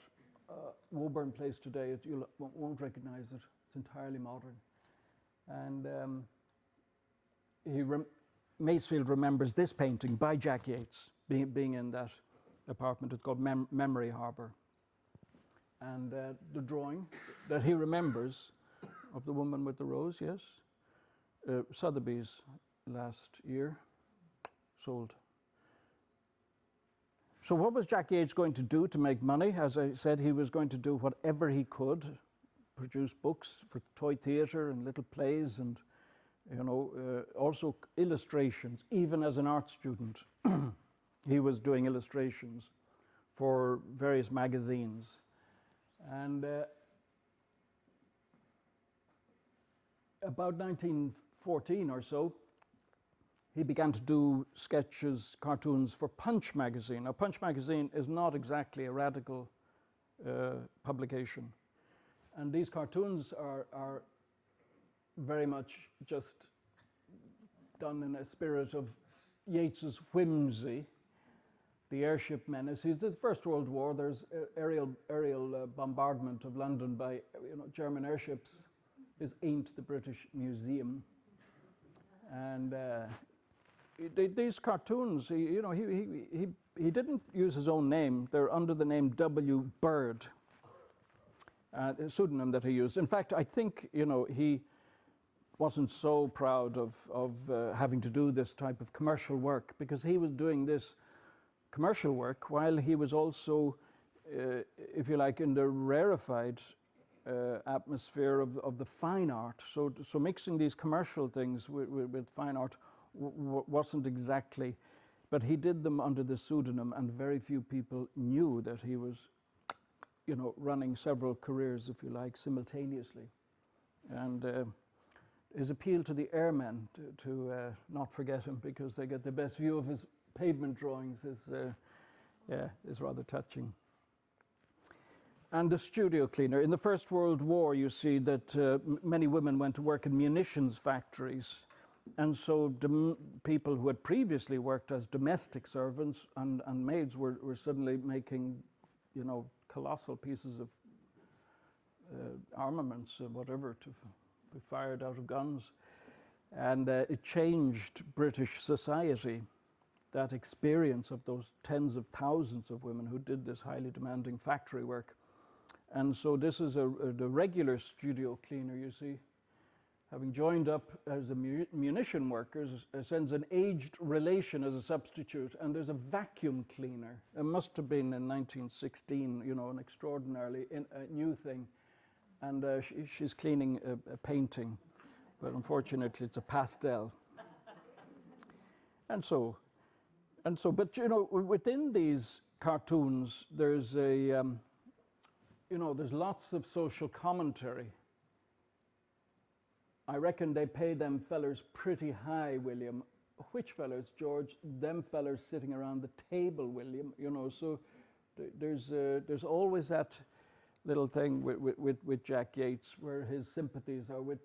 Woburn place today, you won't recognize it. It's entirely modern. And Masefield remembers this painting by Jack Yeats being in that apartment. It's called Memory Harbour. And the drawing that he remembers of the woman with the rose, yes, Sotheby's last year, sold. So what was Jack Yeats going to do to make money? As I said, he was going to do whatever he could, produce books for toy theatre and little plays, and also illustrations. Even as an art student, he was doing illustrations for various magazines. And about 1914 or so, he began to do sketches, cartoons for Punch magazine. Now, Punch magazine is not exactly a radical publication. And these cartoons are very much just done in a spirit of Yeats's whimsy. The airship menace. It's the First World War. There's aerial bombardment of London by German airships. This ain't the British Museum. And these cartoons, he didn't use his own name. They're under the name W. Bird, a pseudonym that he used. In fact, I think he wasn't so proud of having to do this type of commercial work, because he was doing this commercial work while he was also, if you like, in the rarefied atmosphere of the fine art. So mixing these commercial things with fine art wasn't exactly, but he did them under the pseudonym, and very few people knew that he was, running several careers, if you like, simultaneously. And his appeal to the airmen to not forget him because they get the best view of his pavement drawings is rather touching. And the studio cleaner. In the First World War, you see that many women went to work in munitions factories. And so people who had previously worked as domestic servants and maids were suddenly making, colossal pieces of armaments or whatever to be fired out of guns. And it changed British society, that experience of those tens of thousands of women who did this highly demanding factory work. And so this is the regular studio cleaner, you see, having joined up as a munition worker, sends an aged relation as a substitute, and there's a vacuum cleaner. It must have been in 1916, an extraordinarily new thing. And she's cleaning a painting, but unfortunately it's a pastel. But within these cartoons, there's there's lots of social commentary. I reckon they pay them fellers pretty high, William. Which fellers, George? Them fellers sitting around the table, William. So there's always that little thing with Jack Yeats, where his sympathies are with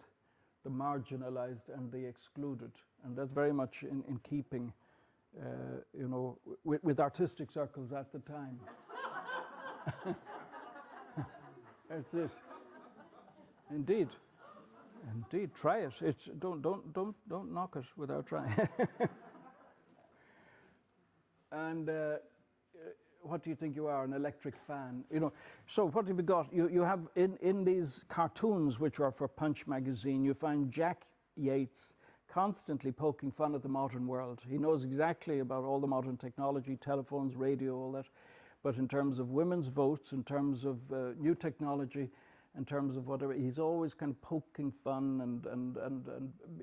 the marginalized and the excluded. And that's very much in keeping, you know, with artistic circles at the time. That's it. Indeed. Indeed, try it. It's, don't knock it without trying. And what do you think you are, an electric fan? You know, so what have you got? You have in these cartoons, which are for Punch magazine, you find Jack Yeats constantly poking fun at the modern world. He knows exactly about all the modern technology, telephones, radio, all that. But in terms of women's votes, in terms of new technology, in terms of whatever, he's always kind of poking fun and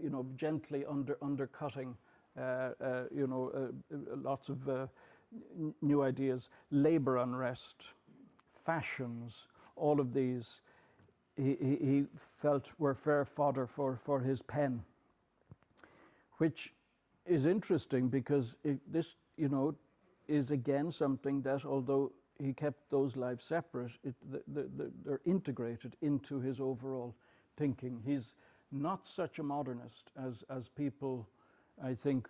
you know, gently undercutting, you know, lots of new ideas, labor unrest, fashions, all of these, he felt were fair fodder for his pen, which is interesting because this, you know, is again something that, although he kept those lives separate, they're integrated into his overall thinking. He's not such a modernist as people, I think,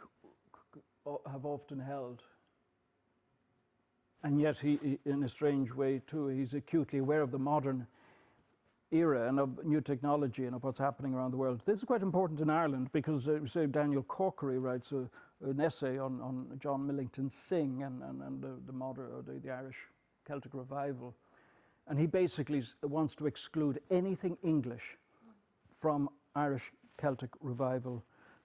have often held. And yet he, in a strange way too, he's acutely aware of the modern era and of new technology and of what's happening around the world. This is quite important in Ireland because, say, Daniel Corkery writes an essay on John Millington Synge and the modern, or the Irish Celtic revival. And he basically wants to exclude anything English from Irish Celtic revival.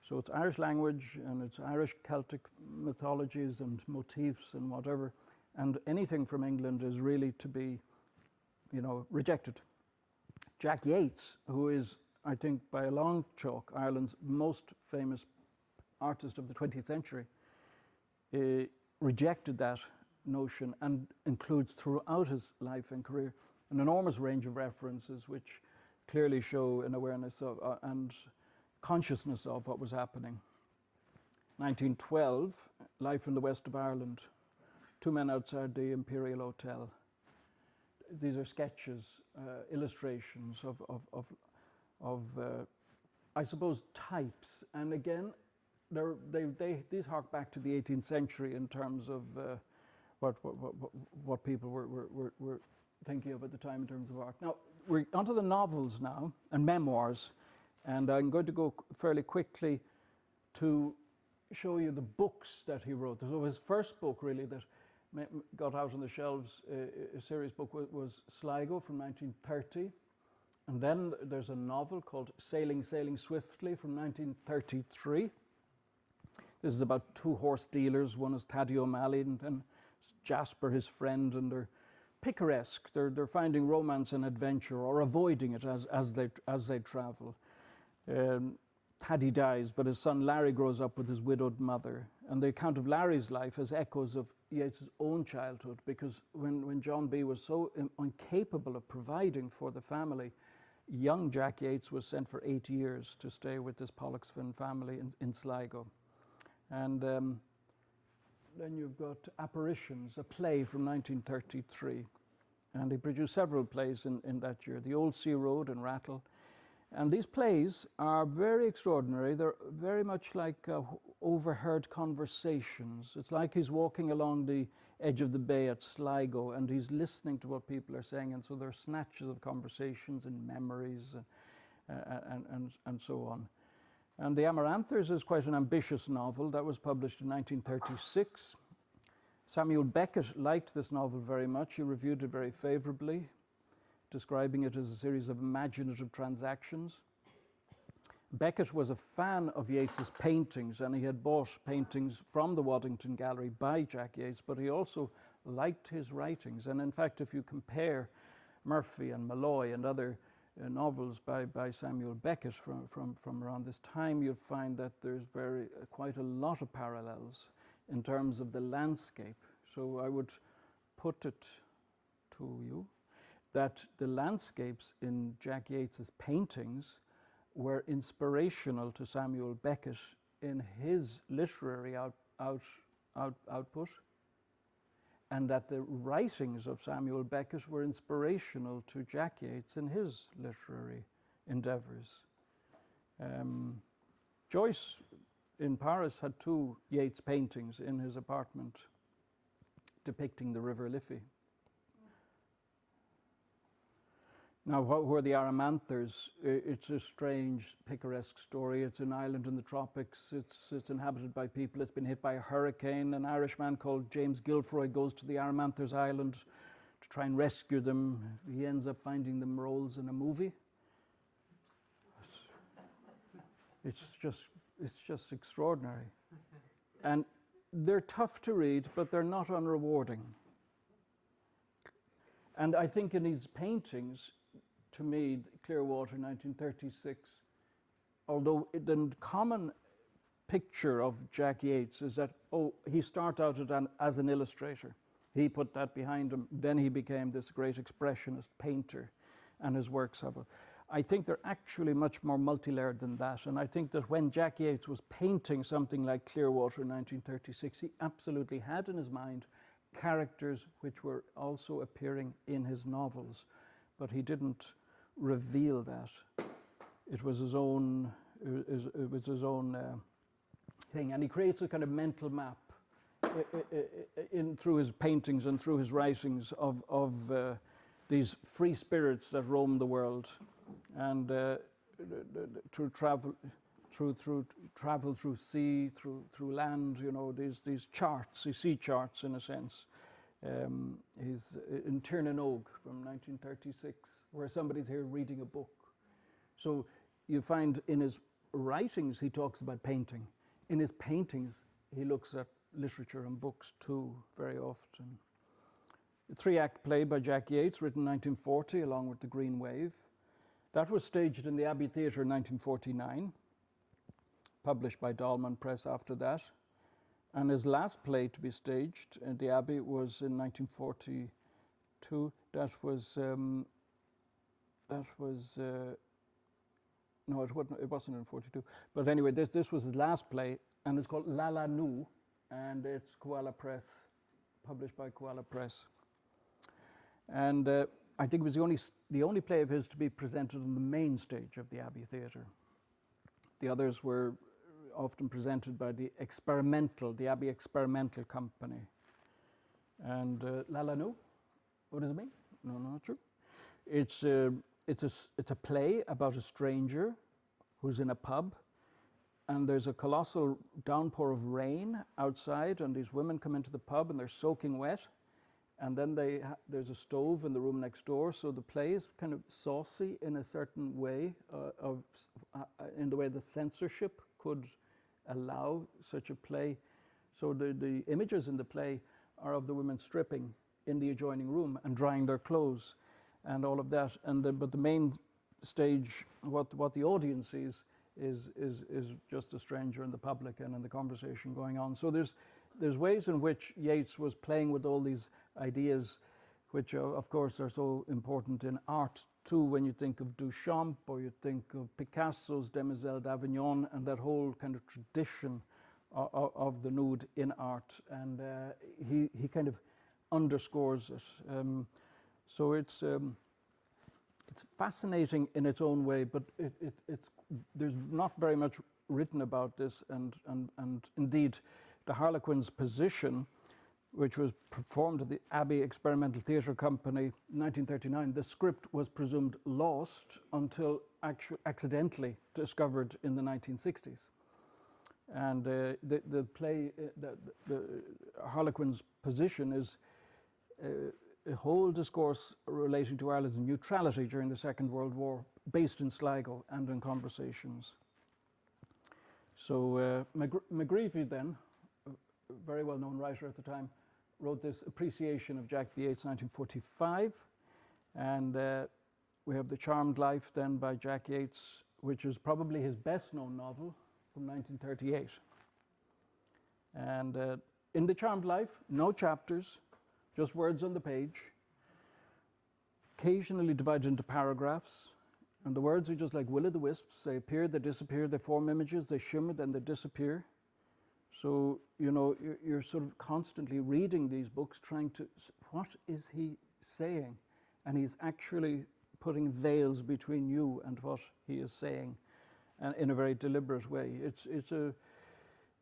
So it's Irish language and it's Irish Celtic mythologies and motifs and whatever. And anything from England is really to be, you know, rejected. Jack Yeats, who is, I think, by a long chalk, Ireland's most famous artist of the 20th century, rejected that notion and includes throughout his life and career an enormous range of references which clearly show an awareness of and consciousness of what was happening. 1912, life in the west of Ireland. Two men outside the Imperial Hotel. These are sketches, illustrations of I suppose, types. And again, these hark back to the 18th century in terms of what people were thinking of at the time in terms of art. Now, we're onto the novels now, and memoirs. And I'm going to go fairly quickly to show you the books that he wrote. So his first book, really, that got out on the shelves, a serious book, was Sligo from 1930. And then there's a novel called Sailing, Sailing Swiftly from 1933. This is about two horse dealers. One is Thaddeus O'Malley and then Jasper, his friend, and they're picaresque. They're finding romance and adventure, or avoiding it as they travel. Thaddy dies, but his son Larry grows up with his widowed mother. And the account of Larry's life has echoes of Yeats' own childhood, because when John B. was so incapable of providing for the family, young Jack Yeats was sent for 8 years to stay with this Pollexfen family in Sligo. And then you've got Apparitions, a play from 1933. And he produced several plays in that year. The Old Sea Road and Rattle. And these plays are very extraordinary. They're very much like overheard conversations. It's like he's walking along the edge of the bay at Sligo and he's listening to what people are saying. And so there are snatches of conversations and memories and so on. And The Amaranthers is quite an ambitious novel that was published in 1936. Samuel Beckett liked this novel very much. He reviewed it very favorably, describing it as a series of imaginative transactions. Beckett was a fan of Yeats's paintings, and he had bought paintings from the Waddington Gallery by Jack Yeats, but he also liked his writings. And in fact, if you compare Murphy and Malloy and other novels by Samuel Beckett from around this time, you'll find that there's quite a lot of parallels in terms of the landscape. So I would put it to you that the landscapes in Jack Yeats's paintings were inspirational to Samuel Beckett in his literary output, and that the writings of Samuel Beckett were inspirational to Jack Yeats in his literary endeavors. Joyce in Paris had 2 Yeats paintings in his apartment depicting the River Liffey. Now, what were the Aramanthers? It's a strange, picaresque story. It's an island in the tropics. It's inhabited by people. It's been hit by a hurricane. An Irishman called James Gilfroy goes to the Aramanthers Island to try and rescue them. He ends up finding them roles in a movie. It's just extraordinary. And they're tough to read, but they're not unrewarding. And I think in his paintings, to me, Clearwater, 1936, although the common picture of Jack Yeats is that, he started out as an illustrator. He put that behind him. Then he became this great expressionist painter, and his works have I think they're actually much more multi-layered than that. And I think that when Jack Yeats was painting something like Clearwater in 1936, he absolutely had in his mind characters which were also appearing in his novels, but he didn't reveal that. It was his own. It was his own thing, and he creates a kind of mental map through his paintings and through his writings of these free spirits that roam the world, and to travel through sea, through land. You know, these charts, these sea charts, in a sense. He's in Tirnanog from 1936, where somebody's here reading a book. So you find in his writings he talks about painting. In his paintings he looks at literature and books too, very often. A 3-act play by Jack Yeats, written in 1940, along with The Green Wave. That was staged in the Abbey Theatre in 1949, published by Dolman Press after that. And his last play to be staged at the Abbey was in 1942. No, it wasn't in 42. But anyway, this was his last play, and it's called Nous, and it's Koala Press, published by Koala Press. And I think it was the only play of his to be presented on the main stage of the Abbey Theatre. The others were often presented by the Abbey Experimental Company. And Nous, what does it mean? No, not true. It's a play about a stranger who's in a pub, and there's a colossal downpour of rain outside, and these women come into the pub and they're soaking wet, and then there's a stove in the room next door, so the play is kind of saucy in a certain way, in the way the censorship could allow such a play. So the images in the play are of the women stripping in the adjoining room and drying their clothes and all of that. But the main stage, what the audience sees is just a stranger in the public and in the conversation going on. So there's ways in which Yeats was playing with all these ideas, which of course are so important in art too, when you think of Duchamp or you think of Picasso's Demoiselle d'Avignon and that whole kind of tradition of the nude in art, and he kind of underscores it. So it's fascinating in its own way, but there's not very much written about this, and indeed the Harlequin's position, which was performed at the Abbey Experimental Theatre Company in 1939, the script was presumed lost until accidentally discovered in the 1960s. And the play, the Harlequin's position is a whole discourse relating to Ireland's neutrality during the Second World War, based in Sligo and in conversations. So McGreevy then, a very well-known writer at the time, wrote this appreciation of Jack Yeats, 1945, and we have The Charmed Life then by Jack Yeats, which is probably his best-known novel, from 1938. And in The Charmed Life, no chapters, just words on the page, occasionally divided into paragraphs, and the words are just like will-o'-the-wisps. They appear, they disappear, they form images, they shimmer, then they disappear. So, you know, you're sort of constantly reading these books, trying to, what is he saying? And he's actually putting veils between you and what he is saying. and in a very deliberate way.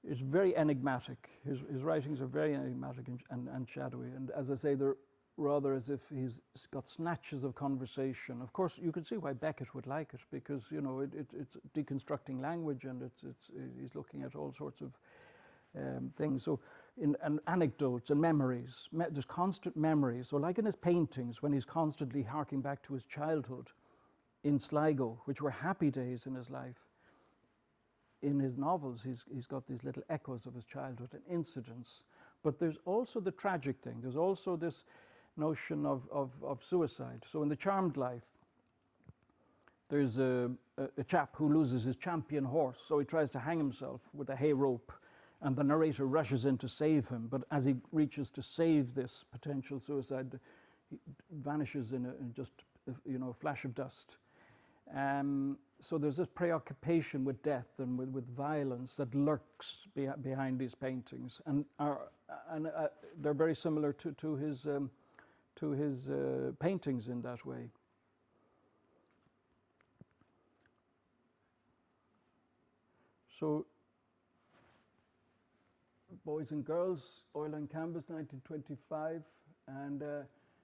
It's very enigmatic. His writings are very enigmatic and shadowy. And as I say, they're rather as if he's got snatches of conversation. Of course, you can see why Beckett would like it, because it's deconstructing language, and he's looking at all sorts of things. So, and anecdotes and memories. There's constant memories. So, like in his paintings, when he's constantly harking back to his childhood in Sligo, which were happy days in his life. In his novels, he's got these little echoes of his childhood and incidents. But there's also the tragic thing. There's also this notion of suicide. So in The Charmed Life, there's a chap who loses his champion horse. So he tries to hang himself with a hay rope, and the narrator rushes in to save him. But as he reaches to save this potential suicide, he vanishes in just a flash of dust. So there's this preoccupation with death and with violence that lurks behind these paintings, and they're very similar to his paintings in that way. So, Boys and Girls, Oil and Canvas, 1925, and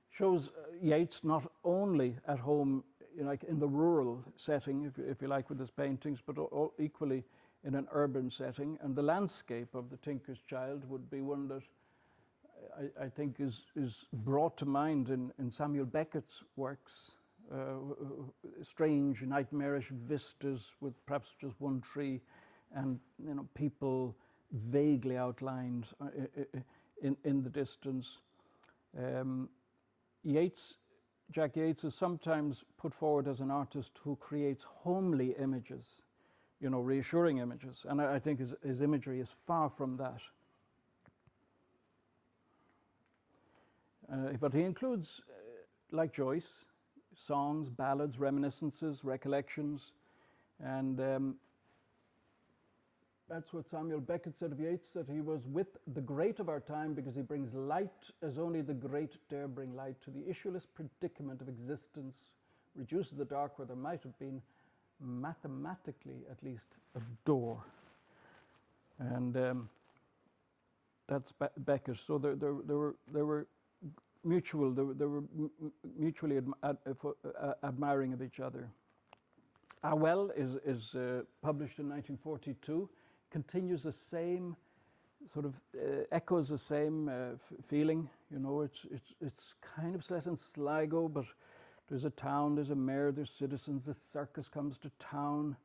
shows Yeats not only at home, like in the rural setting, if you like, with his paintings, but equally in an urban setting. And the landscape of The Tinker's Child would be one that I think is brought to mind in Samuel Beckett's works. Strange, nightmarish vistas with perhaps just one tree, and people vaguely outlined in the distance. Jack Yeats is sometimes put forward as an artist who creates homely images, reassuring images. And I think his imagery is far from that. But he includes, like Joyce, songs, ballads, reminiscences, recollections. And that's what Samuel Beckett said of Yeats, that he was with the great of our time because he brings light as only the great dare bring light to the issueless predicament of existence, reduces the dark where there might have been, mathematically at least, a door. And that's Beckett. So they were mutually admiring of each other. Well is published in 1942. Continues the same sort of echoes the same feeling. It's kind of set in Sligo, but there's a town, there's a mayor, there's citizens. The circus comes to town.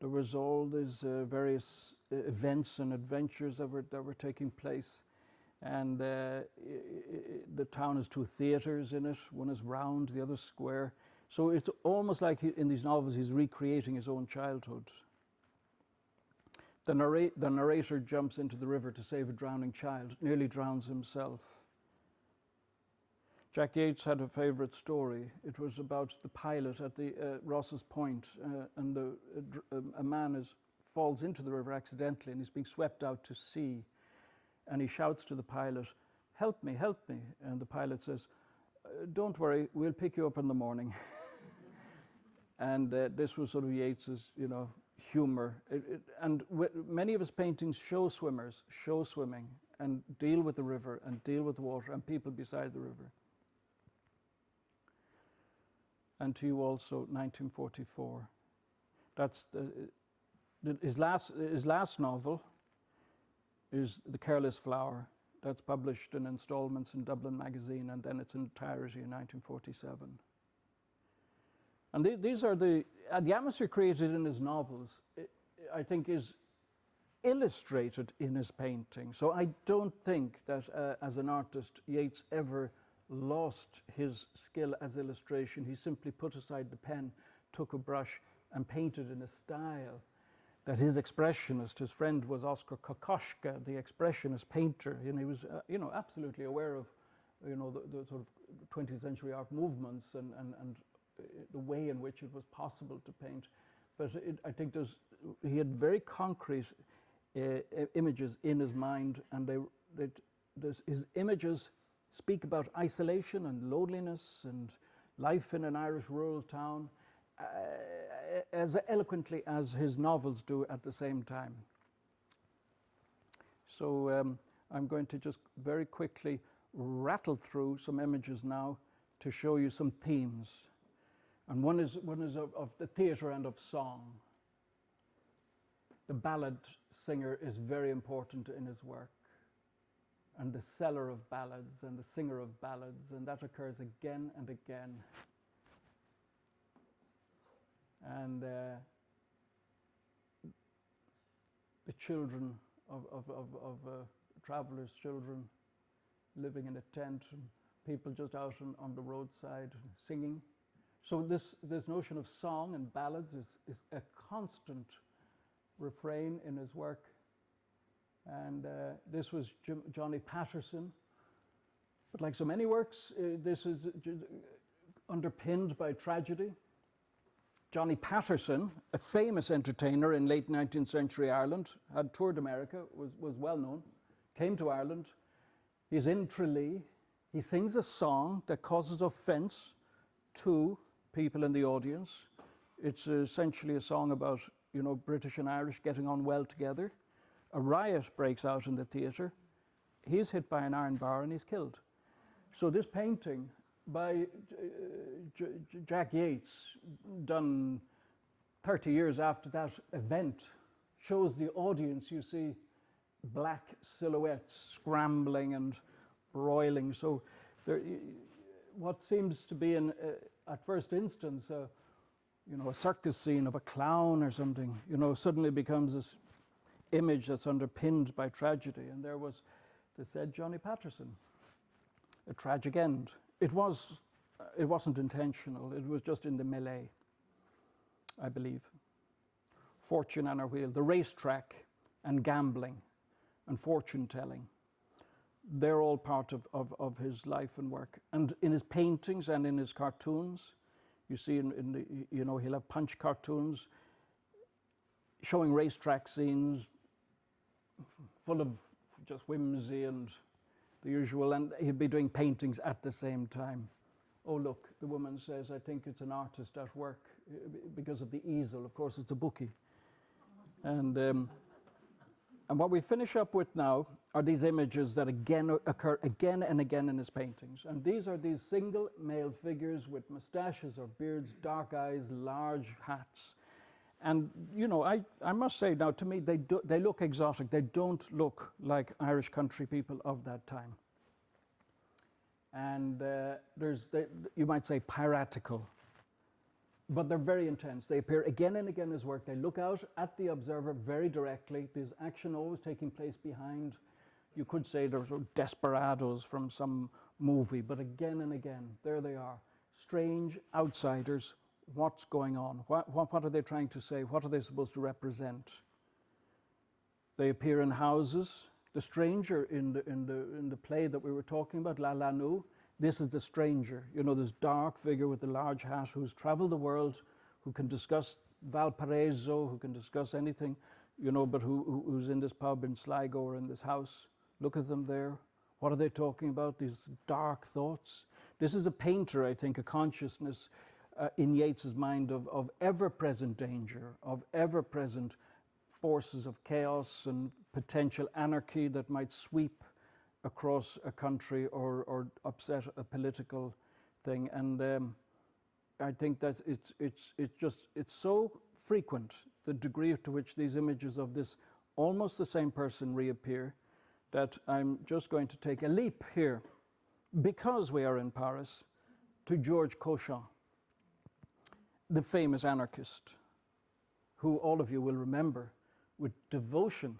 There was all these various events and adventures that were taking place, and the town has two theatres in it. One is round, the other square. So it's almost like in these novels he's recreating his own childhood. The narrator jumps into the river to save a drowning child, nearly drowns himself. Jack Yeats had a favourite story. It was about the pilot at the Ross's Point, and a man falls into the river accidentally, and he's being swept out to sea. And he shouts to the pilot, "Help me, help me." And the pilot says, "Don't worry, we'll pick you up in the morning." And this was sort of Yeats's, humor. And many of his paintings show swimming, and deal with the river, and deal with the water, and people beside the river. And To You Also, 1944. That's his last novel is The Careless Flower. That's published in installments in Dublin Magazine, and then its entirety in 1947. And these are the atmosphere created in his novels, I think, is illustrated in his painting. So I don't think that as an artist, Yeats ever lost his skill as illustration. He simply put aside the pen, took a brush, and painted in a style that his expressionist, his friend was Oskar Kokoschka, the expressionist painter, and he was, absolutely aware of, the sort of 20th century art movements and the way in which it was possible to paint. But I think he had very concrete images in his mind, and his images speak about isolation and loneliness and life in an Irish rural town. as eloquently as his novels do at the same time. So I'm going to just very quickly rattle through some images now to show you some themes. And one is of the theatre and of song. The ballad singer is very important in his work, and the seller of ballads and the singer of ballads, and that occurs again and again. And the children of travelers' children living in a tent, and people just out on the roadside singing. So this notion of song and ballads is a constant refrain in his work. And this was Johnny Patterson. But like so many works, this is underpinned by tragedy. Johnny Patterson, a famous entertainer in late 19th century Ireland, had toured America, was well known, came to Ireland. He's in Tralee. He sings a song that causes offense to people in the audience. It's essentially a song about, you know, British and Irish getting on well together. A riot breaks out in the theatre. He's hit by an iron bar and he's killed. So this painting by Jack Yeats, done 30 years after that event, shows the audience, you see, black silhouettes scrambling and broiling. So there, what seems to be, at first instance, you know, a circus scene of a clown or something, you know, suddenly becomes this image that's underpinned by tragedy. And there was the said Johnny Patterson, a tragic end. It wasn't intentional. It was just in the melee, I believe. Fortune and her wheel, the racetrack and gambling and fortune telling. They're all part of his life and work. And in his paintings and in his cartoons, you see you know, he'll have punch cartoons showing racetrack scenes full of just whimsy and the usual, and he'd be doing paintings at the same time. Oh, look, the woman says, I think it's an artist at work because of the easel. Of course, it's a bookie. And what we finish up with now are these images that again occur again and again in his paintings. And these are these single male figures with mustaches or beards, dark eyes, large hats. And, you know, I must say now, to me, they look exotic. They don't look like Irish country people of that time. And you might say piratical, but they're very intense. They appear again and again in his work. They look out at the observer very directly. There's action always taking place behind. You could say they're sort of desperados from some movie, but again and again, there they are. Strange outsiders. What's going on? What are they trying to say? What are they supposed to represent? They appear in houses. The stranger in the play that we were talking about, nous, this is the stranger. You know, this dark figure with the large hat who's traveled the world, who can discuss Valparaiso, who can discuss anything, you know, but who's in this pub in Sligo or in this house. Look at them there. What are they talking about? These dark thoughts. This is a painter, I think, a consciousness in Yeats's mind of ever-present danger, of ever-present forces of chaos and potential anarchy that might sweep across a country or upset a political thing. And I think that it's so frequent, the degree to which these images of this almost the same person reappear, that I'm just going to take a leap here, because we are in Paris, to Georges Cauchat, the famous anarchist, who all of you will remember with devotion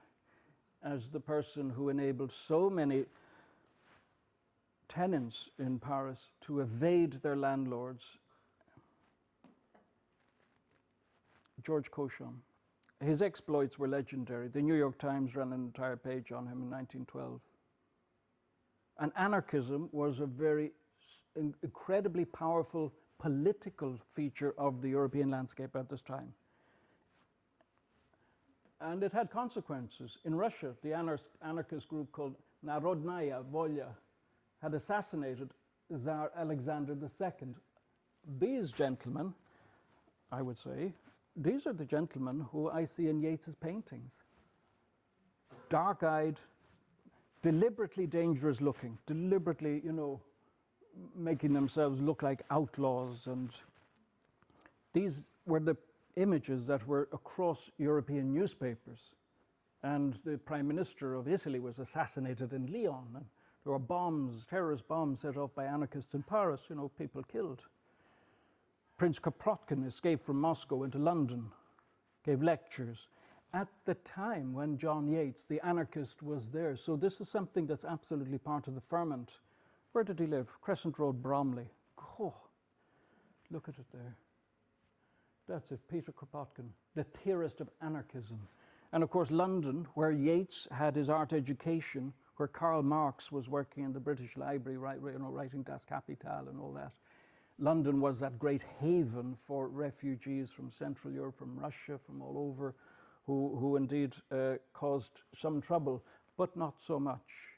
as the person who enabled so many tenants in Paris to evade their landlords. Georges Cauchat. His exploits were legendary. The New York Times ran an entire page on him in 1912. And anarchism was a very incredibly powerful political feature of the European landscape at this time. And it had consequences. In Russia, the anarchist group called Narodnaya Volya had assassinated Tsar Alexander II. These gentlemen, I would say, these are the gentlemen who I see in Yeats's paintings. Dark-eyed, deliberately dangerous looking, deliberately, you know, making themselves look like outlaws. And these were the images that were across European newspapers. And the Prime Minister of Italy was assassinated in Lyon. And there were bombs, terrorist bombs set off by anarchists in Paris, you know, people killed. Prince Kropotkin escaped from Moscow into London, gave lectures at the time when John Yeats, the anarchist, was there. So this is something that's absolutely part of the ferment. Where did he live? Crescent Road, Bromley. Oh, look at it there. That's it, Peter Kropotkin, the theorist of anarchism. And of course, London, where Yeats had his art education, where Karl Marx was working in the British Library, writing Das Kapital and all that. London was that great haven for refugees from Central Europe, from Russia, from all over, who indeed caused some trouble, but not so much.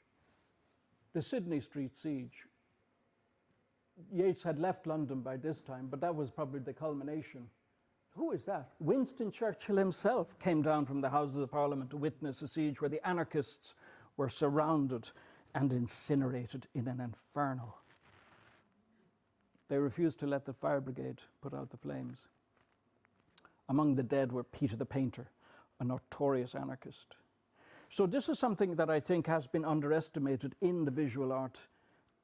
The Sydney Street siege. Yeats had left London by this time, but that was probably the culmination. Who is that? Winston Churchill himself came down from the Houses of Parliament to witness a siege where the anarchists were surrounded and incinerated in an inferno. They refused to let the fire brigade put out the flames. Among the dead were Peter the Painter, a notorious anarchist. So this is something that I think has been underestimated in the visual art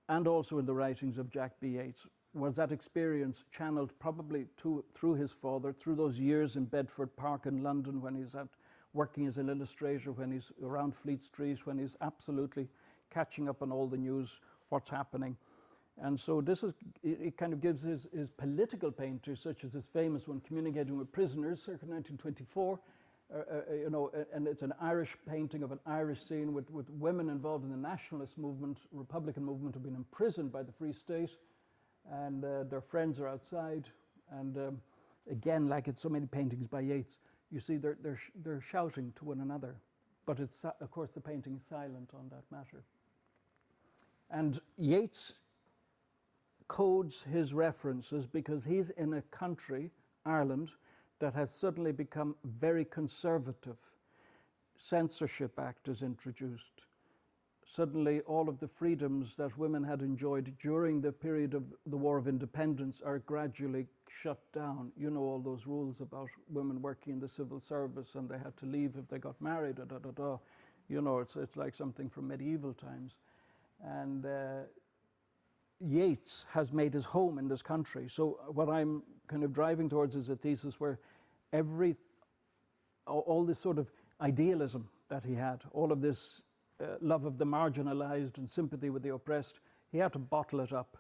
and also in the writings of Jack B. Yeats, was that experience channeled probably through his father, through those years in Bedford Park in London when he's out working as an illustrator, when he's around Fleet Street, when he's absolutely catching up on all the news, what's happening. And so this is, it kind of gives his political painters, such as his famous one, Communicating with Prisoners, circa 1924, you know, and it's an Irish painting of an Irish scene with women involved in the nationalist movement, Republican movement, who've been imprisoned by the Free State, and their friends are outside. And again, like in so many paintings by Yeats, you see they're shouting to one another. But it's, of course, the painting is silent on that matter. And Yeats codes his references because he's in a country, Ireland, that has suddenly become very conservative. Censorship Act is introduced. Suddenly all of the freedoms that women had enjoyed during the period of the War of Independence are gradually shut down. You know, all those rules about women working in the civil service and they had to leave if they got married, You know, it's like something from medieval times. And Yeats has made his home in this country. So what I'm kind of driving towards is a thesis where all this sort of idealism that he had, all of this love of the marginalized and sympathy with the oppressed, he had to bottle it up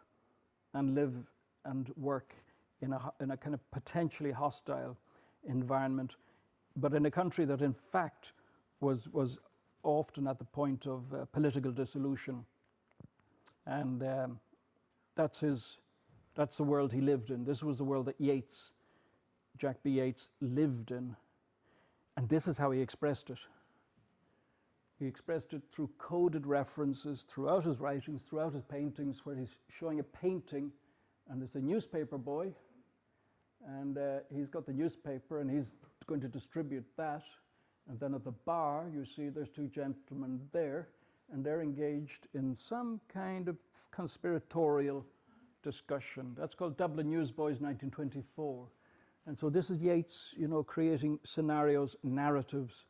and live and work in a kind of potentially hostile environment, but in a country that in fact was often at the point of political dissolution. And that's the world he lived in. This was the world that Yeats, Jack B. Yeats, lived in. And this is how he expressed it. He expressed it through coded references throughout his writings, throughout his paintings, where he's showing a painting, and there's a newspaper boy, and he's got the newspaper, and he's going to distribute that. And then at the bar, you see there's two gentlemen there, and they're engaged in some kind of conspiratorial discussion. That's called Dublin Newsboys 1924. And so this is Yeats, you know, creating scenarios, narratives,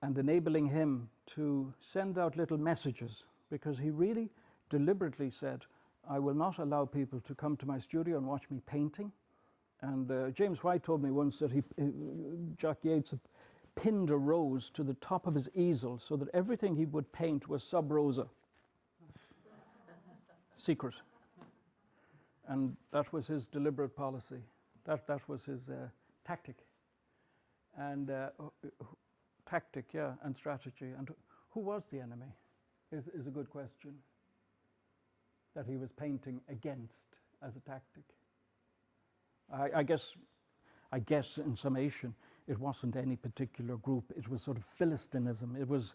and enabling him to send out little messages, because he really deliberately said, I will not allow people to come to my studio and watch me painting. And James White told me once that Jack Yeats pinned a rose to the top of his easel so that everything he would paint was sub rosa. Secret. And that was his deliberate policy. That was his tactic. And tactic, yeah, and strategy. And who was the enemy is a good question that he was painting against as a tactic. I guess in summation, it wasn't any particular group. It was sort of Philistinism. It was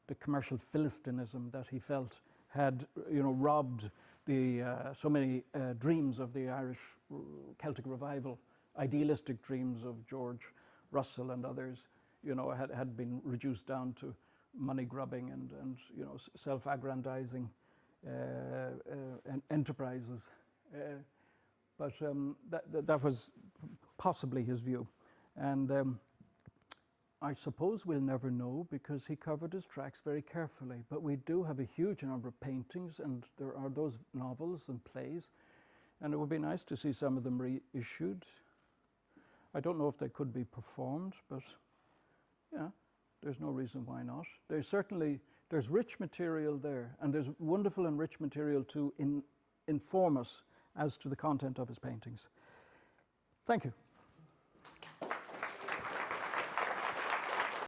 the commercial Philistinism that he felt had, you know, robbed the so many dreams of the Irish Celtic revival idealistic dreams of George Russell and others, you know, had been reduced down to money grubbing and you know, self-aggrandizing enterprises. But that was possibly his view. And I suppose we'll never know because he covered his tracks very carefully. But we do have a huge number of paintings, and there are those novels and plays. And it would be nice to see some of them reissued. I don't know if they could be performed, but yeah, there's no reason why not. There's rich material there, and there's wonderful and rich material to inform us as to the content of his paintings. Thank you.